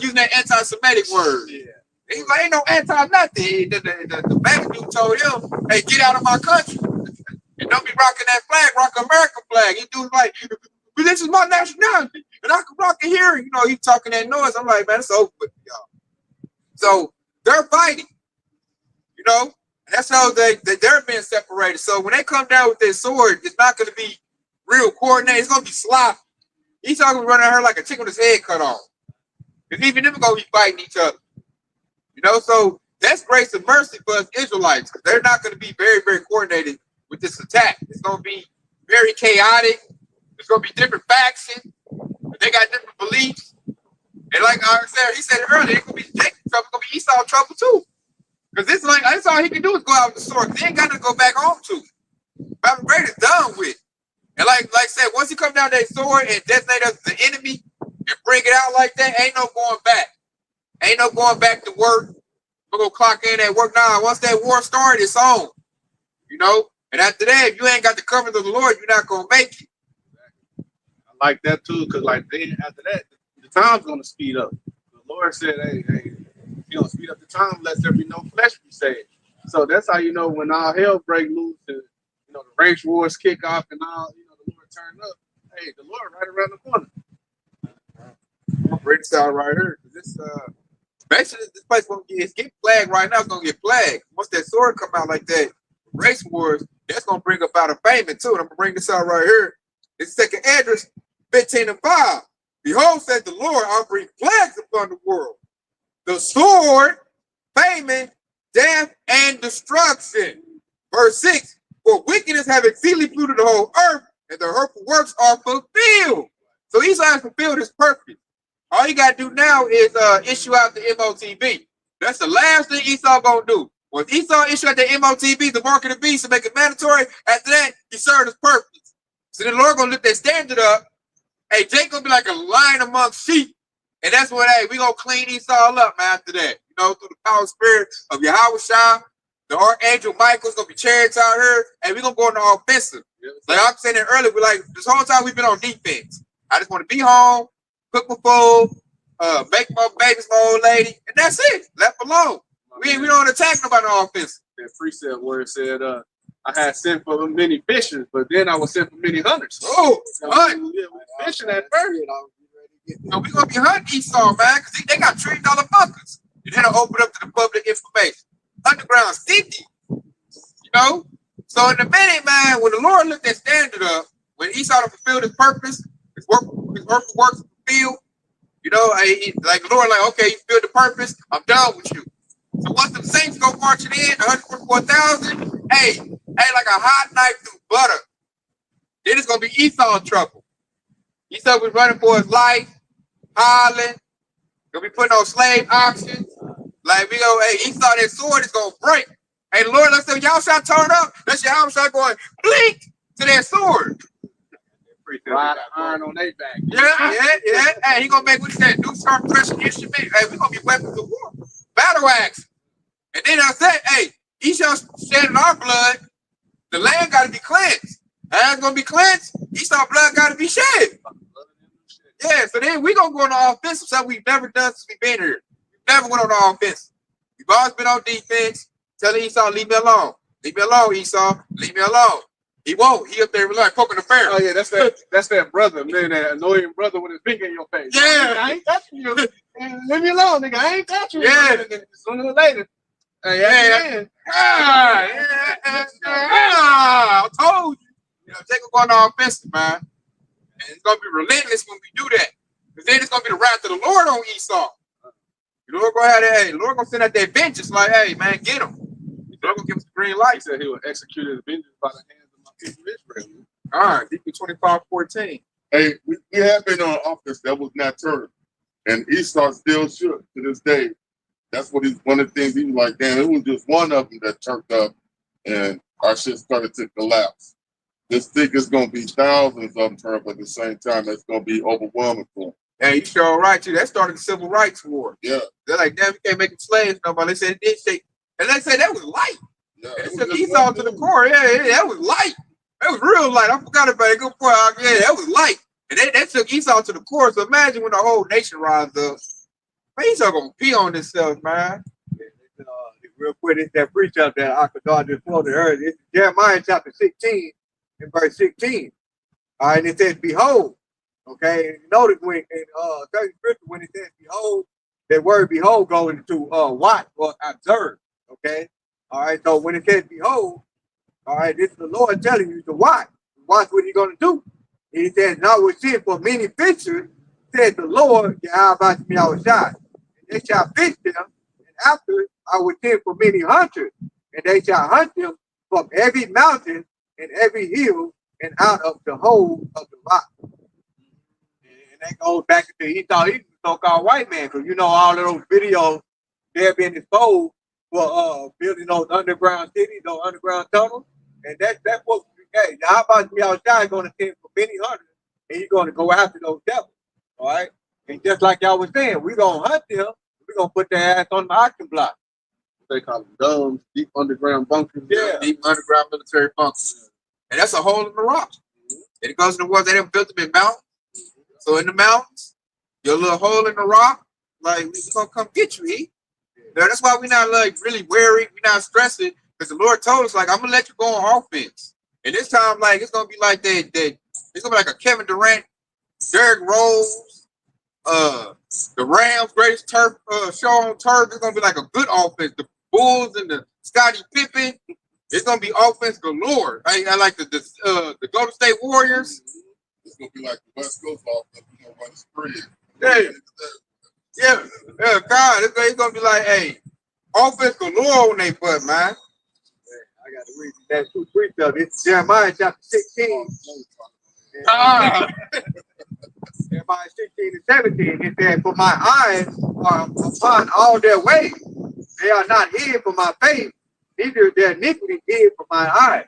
using that anti-Semitic word. Yeah. He's like, ain't no anti-nothing. The Mega dude told him, hey, get out of my country. And don't be rocking that flag, rock American flag. He dude's like, but this is my nationality. And I can rock it here. You know, he's talking that noise. I'm like, man, it's over with y'all. So they're fighting. You know? And that's how they're being separated. So when they come down with their sword, it's not going to be real coordinated. It's going to be sloppy. He's talking running at her like a chicken with his head cut off. Because even them are going to be fighting each other. You know, so that's grace and mercy for us Israelites. Because they're not going to be very, very coordinated with this attack. It's going to be very chaotic. There's going to be different factions. They got different beliefs. And like I said, he said earlier, it's going to be Jacob trouble. It's going to be Esau trouble too. Because that's all he can do is go out with the sword. He ain't got to go back home to. Babylon Great is done with. And like I said, once he come down that sword and designate us as the enemy and bring it out like that, ain't no going back. Ain't no going back to work. We're going to clock in at work now. Once that war started, it's on. You know? And after that, if you ain't got the covenant of the Lord, you're not going to make it. I like that too, because like then after that, the time's going to speed up. The Lord said, hey, He's going to speed up the time, lest there be no flesh be saved. So that's how you know when all hell break loose and, you know, the race wars kick off and all, you know, the Lord turn up. Hey, the Lord right around the corner. I'm going to break this out right here. This, basically, this place won't get flagged right now. It's going to get flagged. Once that sword come out like that, race wars, that's going to bring about a payment too. And I'm going to bring this out right here. It's second address, 15:5. Behold, said the Lord, I'll bring plagues upon the world. The sword, famine, death, and destruction. Verse 6, for wickedness have exceedingly polluted the whole earth, and the hurtful works are fulfilled. So Esau has fulfilled his purpose. All you got to do now is issue out the MOTB. That's the last thing Esau going to do. Once Esau issue out the MOTB, the mark of the beast, to make it mandatory, after that, he served his purpose. So the Lord going to lift that standard up. Hey, Jacob be like a lion amongst sheep. And that's what, hey, we going to clean Esau up, man, after that. You know, through the power and spirit of Yahweh Shah, the Archangel Michael's going to be chariots out here, and we're going to go into offensive. Like I'm saying it earlier, we're like, this whole time we've been on defense. I just want to be home, cook my food, make my babies my old lady, and that's it. Left alone. We don't attack nobody on offense. That precept where it said, I had sent for many fishers, but then I was sent for many hunters. Oh, hunt. Yeah, we fishing at first. So we gonna be hunting Esau, man, because they got $3 buckets. And then I'll open up to the public information. Underground stinky. You know? So in a minute, man, when the Lord looked that standard up, when Esau fulfilled his purpose, his work was fulfilled, you know, like the Lord, like, okay, you fulfilled the purpose, I'm done with you. So once the saints go marching in, 144,000, hey, like a hot knife through butter. Then it's gonna be Esau in trouble. Esau was running for his life, hollering, gonna be putting on slave auctions. Like we go, hey, Esau, that sword is gonna break. Hey, the Lord, let's say y'all shall turn up. That's your house shall going blink to that sword. Ride iron on their back. Yeah. Hey, he gonna make what that new sharp pressure instrument. Hey, we gonna be weapons of war, battle axe. And then I said, hey, he shall shed in our blood. The land got to be cleansed. Land's gonna be cleansed. Esau blood got to be shed. Yeah, so then we gonna go on the offensive, something we've never done since we've been here. We've never went on the offense. We've always been on defense. Telling Esau, leave me alone. Leave me alone, Esau. Leave me alone. He won't. He up there like poking the bear. Oh yeah, that's that brother, man, that annoying brother with his finger in your face. Yeah. I ain't touching you. Leave me alone, nigga. I ain't touching you. Yeah. And then sooner or later. I told you. You know, take a go on the offensive, man. And it's gonna be relentless when we do that. Because then it's gonna be the wrath of the Lord on Esau. The Lord gonna have that, hey, the Lord gonna send out that vengeance like, hey, man, get him. The Lord gonna give us the green light. He said he would execute his vengeance by the hands of my people Israel. All right, DP 25:14. Hey, we have been on offense that was not turned. And Esau still should to this day. That's what he's one of the things he was like, damn, it was just one of them that turned up and our shit started to collapse. This thing is gonna be thousands of them turned up at the same time. That's gonna be overwhelming for them. Hey, you sure right too. That started the civil rights war. Yeah. They're like, damn, you can't make them slaves no more. They said it did shake. And they said that was light. Yeah. It took Esau to the core. Yeah, that was light. That was real light. I forgot about it. Good point. Yeah, that was light. And that took Esau to the core. So imagine when the whole nation rises up. Man, Esau gonna pee on himself, man. Real quick, it's that precept that Akadar just quoted earlier. It's Jeremiah chapter 16 and verse 16. All right, and it says, behold. Okay, and notice when in 30 scripture, when it says behold, that word behold goes into watch or observe. Okay, all right, so when it says behold, all right, this is the Lord telling you to watch. Watch what he's going to do. And he says, now we're seeing for many fishers, said the Lord, Yahweh Shai, and they shall fish them, and after I will send for many hunters, and they shall hunt them from every mountain and every hill and out of the hole of the rock. And that goes back to he thought he was a so-called white man, because you know all of those videos they're being exposed for building those underground cities, those underground tunnels, and that's what hey, how about me outside going to send for many hunters, and you're going to go after those devils, all right? And just like y'all was saying, we're gonna hunt them, we're gonna put their ass on the auction block. They call them domes, deep underground bunkers. Yeah, deep underground military bunkers. And that's a hole in the rock. And it goes to the ones they done built them in mountains. So in the mountains, your little hole in the rock, like we gonna come get you, E. Now, that's why we're not like really wary, we're not stressing, because the Lord told us, like, I'm gonna let you go on offense. And this time, like, it's gonna be like that it's gonna be like a Kevin Durant, Derrick Rose, the Rams' greatest turf show on turf. It's gonna be like a good offense. The Bulls and the Scottie Pippen. It's gonna be offense galore. I like the Golden State Warriors. It's gonna be like the West Coast offense. We're gonna run the spread. Yeah, God, it's gonna be like, hey, offense galore on their butt, man. I got to read that 2-3 stuff. It's Jeremiah chapter 16. Jeremiah 16 and 17. It said, for my eyes are upon all their ways. They are not hid from my face, neither their iniquity hid from my eyes.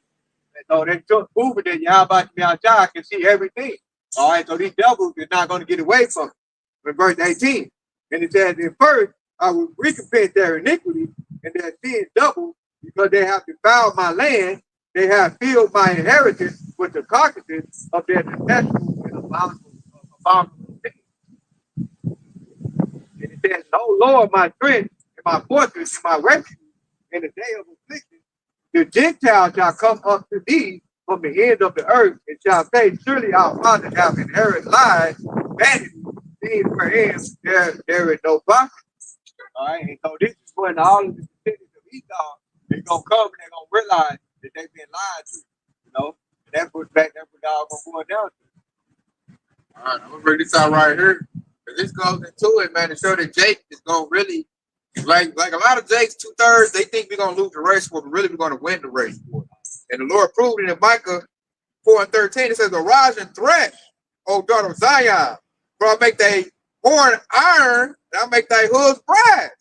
And so they took moving that Yahweh can see everything. All right, so these devils are not going to get away from it. In verse 18. And it says, in first, I will recompense their iniquity and their sin double, because they have defiled my land. They have filled my inheritance with the carcasses of their detestable and abominable things. Lord my strength and my fortress and my refuge in the day of affliction. The Gentiles shall come up to thee from the end of the earth and shall say, surely our fathers have inherited lies, vanity, things wherein there is no profit. All right, and so this is when all of the descendants of Esau, they're gonna come and they're gonna realize that they've been lied to, you know, and that's what y'all gonna go down to. All right, I'm gonna bring this out right here. Cause this goes into it, man, to show that Jake is gonna really like a lot of Jakes 2/3, they think we're gonna lose the race for, but really we're gonna win the race for. And the Lord proved it in Micah 4:13. It says, arise and thresh, O daughter of Zion, for I'll make thy horn iron, and I'll make thy hooves brass,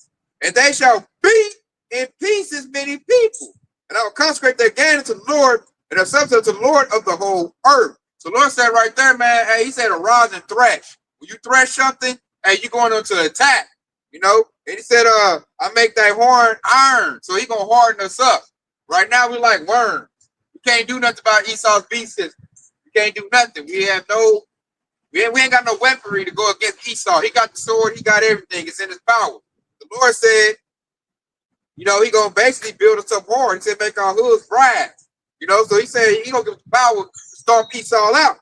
and they shall beat in pieces many people. And I will consecrate their gain unto the Lord, and their substance to the Lord of the whole earth. So the Lord said right there, man, hey, he said arise and thresh. When you thresh something, hey, you going on to attack, you know? And he said, I make thy horn iron. So he gonna harden us up. Right now we like worms. We can't do nothing about Esau's beast system. We can't do nothing. We ain't got no weaponry to go against Esau. He got the sword, he got everything. It's in his power. The Lord said, you know, he gonna basically build us up hard. He said, make our hoods brass. You know, so he said he gonna give us the power to stomp Esau out.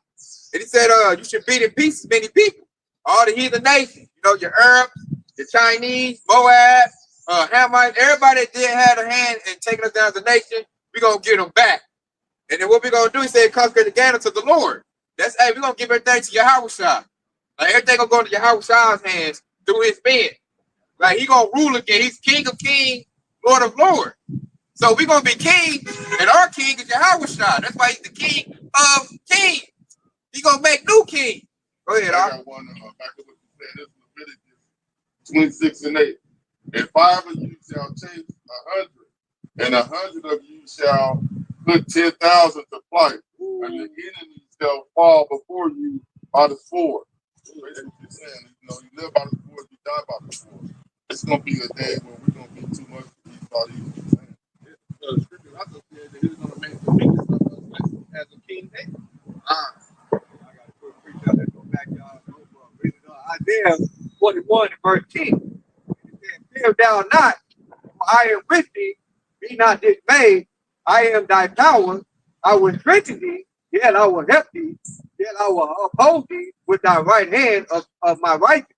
And he said, you should beat in pieces many people. All the heathen nations, you know, your Arabs, the Chinese, Moab, Hamites, everybody that did have a hand in taking us down as a nation, we're gonna get them back. And then what we're gonna do, he said, consecrate the gain to the Lord. That's, hey, we're gonna give everything to Yahweh. Like everything gonna go into Yahweh's hands through his men. Like he gonna rule again. He's King of Kings, Lord of Lords. So we're gonna be king, and our king is Yahweh. That's why he's the King of Kings. He gonna make new king. Go ahead, I got one back up what you said. This Leviticus 26:8. And 5 of you shall chase 100, and 100 of you shall put 10,000 to flight, and the enemy shall fall before you by the sword. Basically saying, you know, you live by the sword, you die by the sword. It's gonna be a day where we're gonna be too much for these bodies. The scripture also said that he's gonna make the biggest of us as a king. I got to put a preacher out there, go back y'all over. Read it on Isaiah 41 and verse 10. It said, fear thou not, for I am with thee, be not dismayed. I am thy power. I will strengthen thee, yet I will help thee, yet I will uphold thee with thy right hand of my righteousness.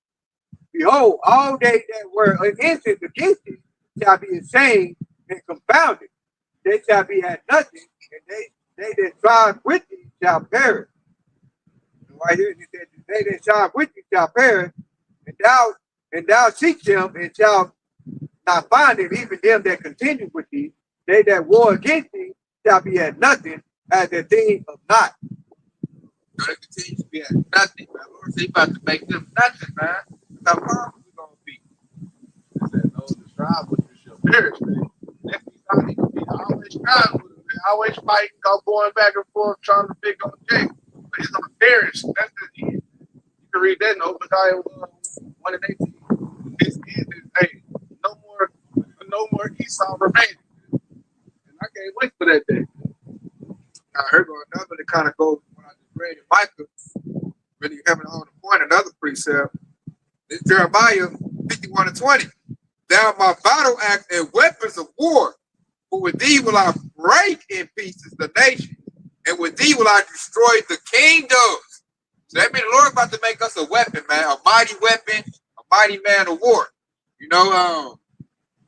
Behold, all they that were innocent against thee shall be ashamed and confounded. They shall be at nothing, and they that strive with thee shall perish. Right here, it said, they that strive with thee shall perish, and thou seek them and shalt not find them, even them that continue with thee. They that war against thee shall be at nothing, as a thing of naught. So they continue to be at nothing, man. Lord said he about to make them nothing, man. How powerful we gonna be? He said, those that strive with you shall perish, man. That's how he gonna be always striving with him, man. Always fighting, going back and forth, trying to pick on Jake. But he's gonna perish. That's the end. You can read that in Obadiah 1 and 18. His end is, hey, no more Esau remaining. And I can't wait for that day. I heard on another that kind of goes when I just read it. Micah, really having on the point, another precept. It's Jeremiah 51 and 20. Thou my battle axe and weapons of war, for with thee will I break in pieces the nation, and with thee will I destroy the kingdoms. So that means the Lord about to make us a weapon, man, a mighty weapon, a mighty man of war. You know,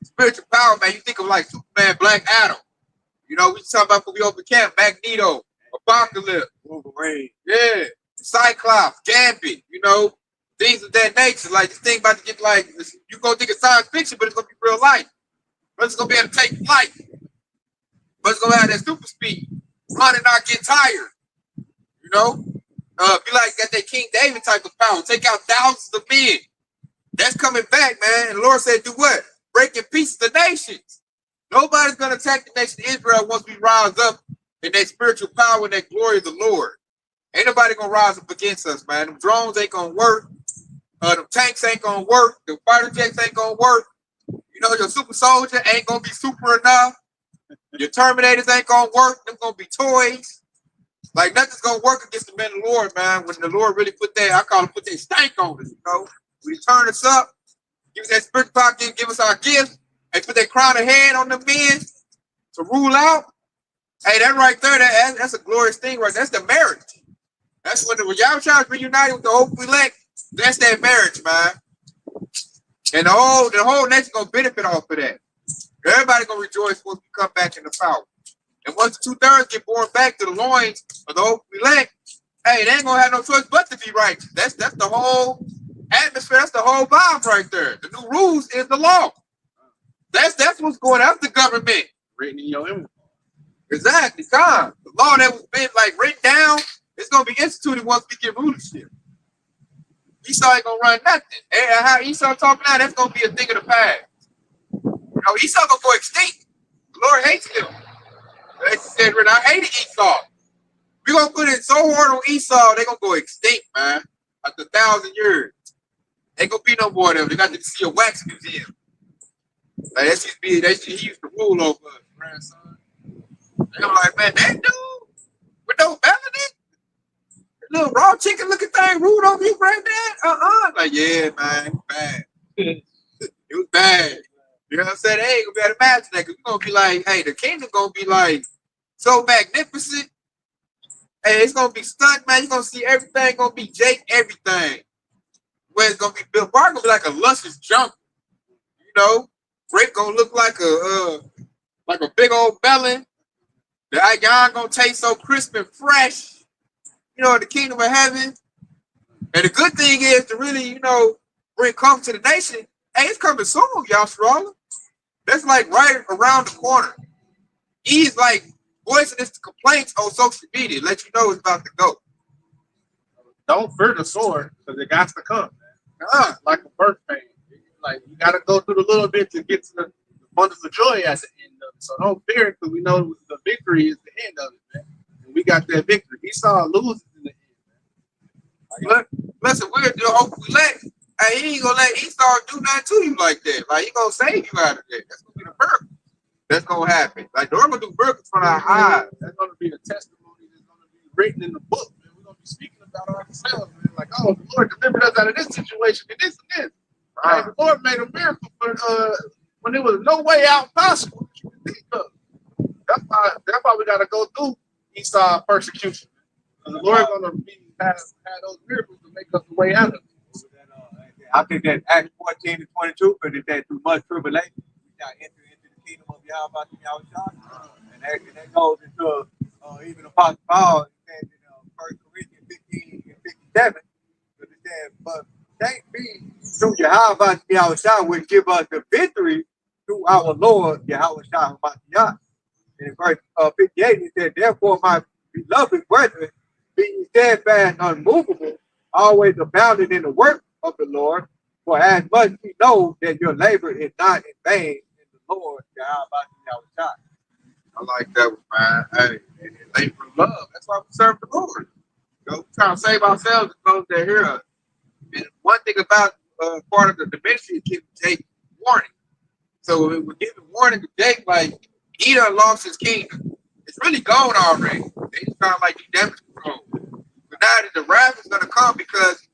spiritual power, man. You think of like Superman, Black Adam. You know, we talking about when we overcame Magneto, Apocalypse, Wolverine. yeah, Cyclops, Gambit, you know, things of that nature. Like this thing about to get like, you gonna think it's science fiction, but it's gonna be real life. But it's gonna be able to take flight. But it's gonna have that super speed. Run and not get tired. You know? Be like got that King David type of power. Take out thousands of men. That's coming back, man. And the Lord said, do what? Break in pieces the nations. Nobody's gonna attack the nation of Israel once we rise up in that spiritual power and that glory of the Lord. Ain't nobody gonna rise up against us, man. Them drones ain't gonna work. Them tanks ain't gonna work. The fighter jets ain't gonna work. You know, your super soldier ain't gonna be super enough. Your Terminators ain't gonna work. Them gonna be toys. Like nothing's gonna work against the men of the Lord, man. When the Lord really put that, I call him put that stank on us, you know. When he turn us up, Give us that spirit pocket, give us our gifts, and put that crown of head on the men to rule out. Hey, that right there, that's a glorious thing, right? That's the marriage. That's when y'all trying to reunite with the hope elect. That's that marriage, man. And the whole nation gonna benefit off of that. Everybody gonna rejoice once we come back in the power. And once the 2/3 get born back to the loins of the hope elect, hey, they ain't gonna have no choice but to be righteous. That's the whole atmosphere. That's the whole vibe right there. The new rules is the law. That's what's going on. That's the government. Written in your image. Exactly, God. The law that was been like written down, it's gonna be instituted once we get rulership. Esau ain't gonna run nothing. And how Esau talking now, that's gonna be a thing of the past. You know, Esau gonna go extinct. The Lord hates him. They said, I hated Esau. We're gonna put it so hard on Esau, they're gonna go extinct, man. After 1,000 years. Ain't gonna be no more of them. They got to see a wax museum. Like he used to rule over us, grandson. They were like, man, that dude with no melanin, little raw chicken looking thing ruled over you, granddad? Like, yeah, man, it was bad. It was bad. You know what I'm saying? They ain't gonna be able to imagine that, because we're gonna be like, hey, the kingdom gonna be like so magnificent. Hey, it's gonna be stunned, man. You're gonna see everything gonna be Jake, everything. Where it's gonna be built, bar gonna be like a luscious jungle. You know, grape gonna look like a big old melon. The ayam gonna taste so crisp and fresh. You know, in the kingdom of heaven. And the good thing is to really, you know, bring comfort to the nation. Hey, it's coming soon, y'all, Stroller. That's like right around the corner. He's like voicing his complaints on social media, let you know it's about to go. Don't fear the sword, because it got to come. Like a birth pain. Like you gotta go through the little bit to get to the abundance of joy at the end of it. So don't fear it, because we know the victory is the end of it, man. And we got that victory. Esau loses in the end, man. Listen, we're the hope we let. Hey, he ain't gonna let Esau do nothing to you like that. Like, he gonna save you out of that. That's gonna be the miracle. That's gonna happen. Like, the Lord gonna do miracles from our eyes. That's gonna be the testimony that's gonna be written in the book, man. We're gonna be speaking about ourselves, man. Like, oh, the Lord delivered us out of this situation and this and this. Right? The Lord made a miracle when there was no way out possible that you could think of. That's why we gotta go through Esau persecution. The Lord's gonna have those miracles to make us the way out of it. I think that Acts 14 to 22, but if that through much tribulation, we shall enter into the kingdom of Yahweh. And that goes into even Apostle Paul said in 1 Corinthians 15 and 57. But it said, but thanks be to Yahweh, which give us the victory through our Lord Yahweh. And in verse 58, he said, therefore, my beloved brethren, be steadfast, unmovable, always abounding in the work of the Lord, for as much we know that your labor is not in vain in the Lord, Yahweh. I like that one, man. Hey, labor of love. That's why we serve the Lord. You know, we're trying to save ourselves and those that hear us. And one thing about part of the ministry is giving Jake warning. So we're giving warning to Jake, like, he done lost his kingdom. It's really gone already. They just kind of like the damage control. But now the wrath is gonna come because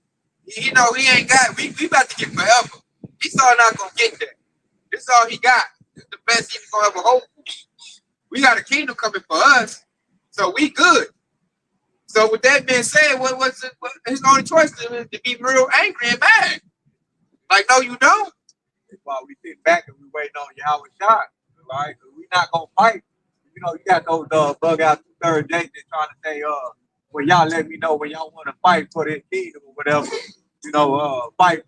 he know he ain't got. We about to get forever. Esau not gonna get that. This is all he got. This is the best he's gonna ever hope for. We got a kingdom coming for us, so we good. So with that being said, what's his only choice to be real angry and mad? Like, no, you don't. That's why we sit back and we waiting on Yahweh shot, right? We not gonna fight. You know, you got those bug out 2/3 days that trying to say, well, y'all let me know when y'all want to fight for this kingdom or whatever. You know, fight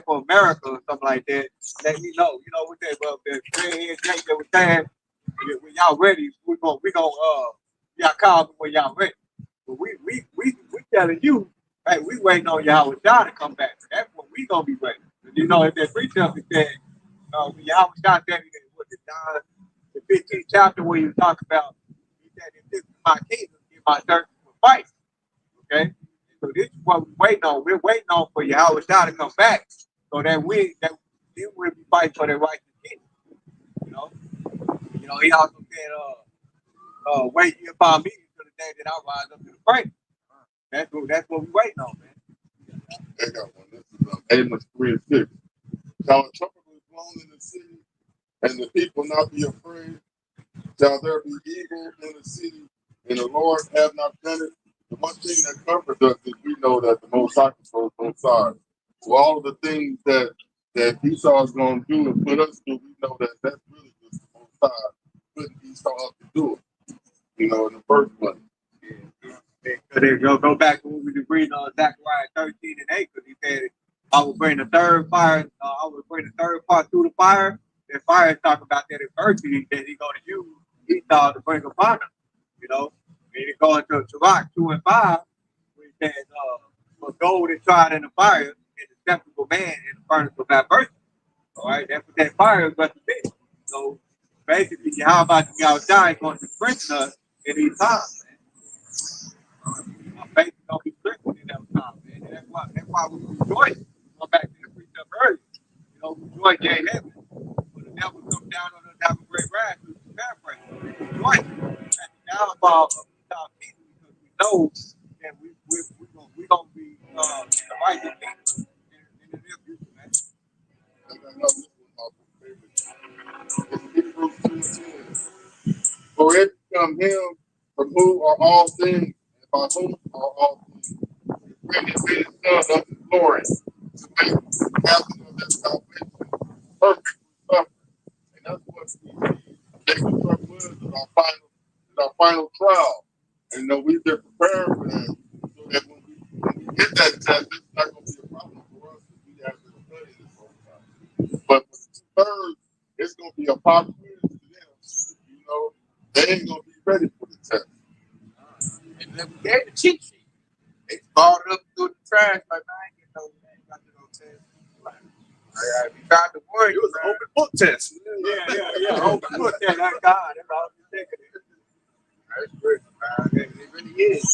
for America or something like that. Let me know. You know what they the redhead Jake that was saying, when y'all ready, we gonna y'all call me when y'all ready. But we telling you, hey, we waiting on Yahweh Shah to come back. That's when we gonna be ready. You know, if that precept said, when Yahweh Shah said, what the John, the 15th chapter where you talk about, he said, if this is my kingdom, give my church will fight. Okay? So this is what we're waiting on. We're waiting on for Yahweh Shah to come back so that we'll be fighting for the righteous kingdom. You know, he also said, wait here upon me until the day that I rise up to the fight. That's what we're waiting on, man. They got one. This is Amos 3 and 6. Shall a trumpet be blown in the city, and the people not be afraid? Shall there be evil in the city, and the Lord have not done it? The one thing that comforts us is we know that the Most High controls both sides. So all of the things that Esau is going to do and put us through, we know that that's really just the Most High putting Esau up to do it, in the first place. Go back to what we were reading on Zechariah 13 and 8, because he said, I will bring the third fire, I will bring the third part through the fire. That fire is talking about that adversity that he's going to use Esau to bring upon him. And it goes into Sirach 2 and 5, where he says, for gold is tried in the fire, and acceptable man in the furnace of adversity. All right, that's what that fire is representing. So basically, how about the outside is going to strengthen us in these times, man. Our faith is going to be strengthened in those times, man. And that's why we rejoice. Go back to the precept earlier. Rejoice, yea, heaven. When the devil comes down on us, have a great wrath, we paraphrase. Rejoice at the downfall of the people, because we know that we're going to be in the righteous kingdom in the near future, man. And I know this one of my favorites. It's Hebrews 2:10. For it become him from whom are all things, and by whom are all things. Bring his son up to glory, to make the captain of that salvation perfect with suffering. And that's what we see. Jacob's trouble is our final trial. And we've been prepared for that, so that when we get that test, it's not going to be a problem for us if we have to study this whole time. But for the two-thirds, it's going to be a pop quiz to them. They ain't going to be ready for the test. And then we gave the cheat sheet. They balled it up through the trash like, I ain't getting no test. We found the word. It was an open book test. Yeah. Open book test. That's God. That's all I'm thinking. That's great, man. It really is.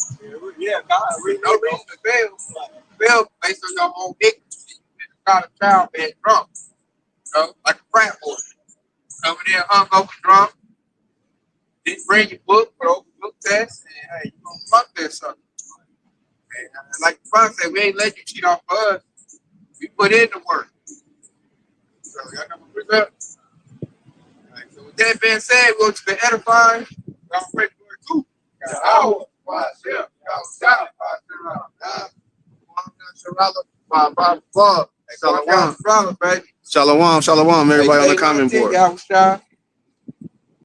Yeah, God. There's no reason to fail. Fail based on your own ignorance. You got a child being drunk. Like a frat boy. Coming in hung over drunk. Didn't bring your book for the open book test. And hey, you gonna fuck that something. And like the father said, we ain't let you cheat off of us. We put in the work. So y'all know what we're up. Right, so with that being said, we're going to be edifying. We're going to pray for it too. Shalom, everybody on the comment board.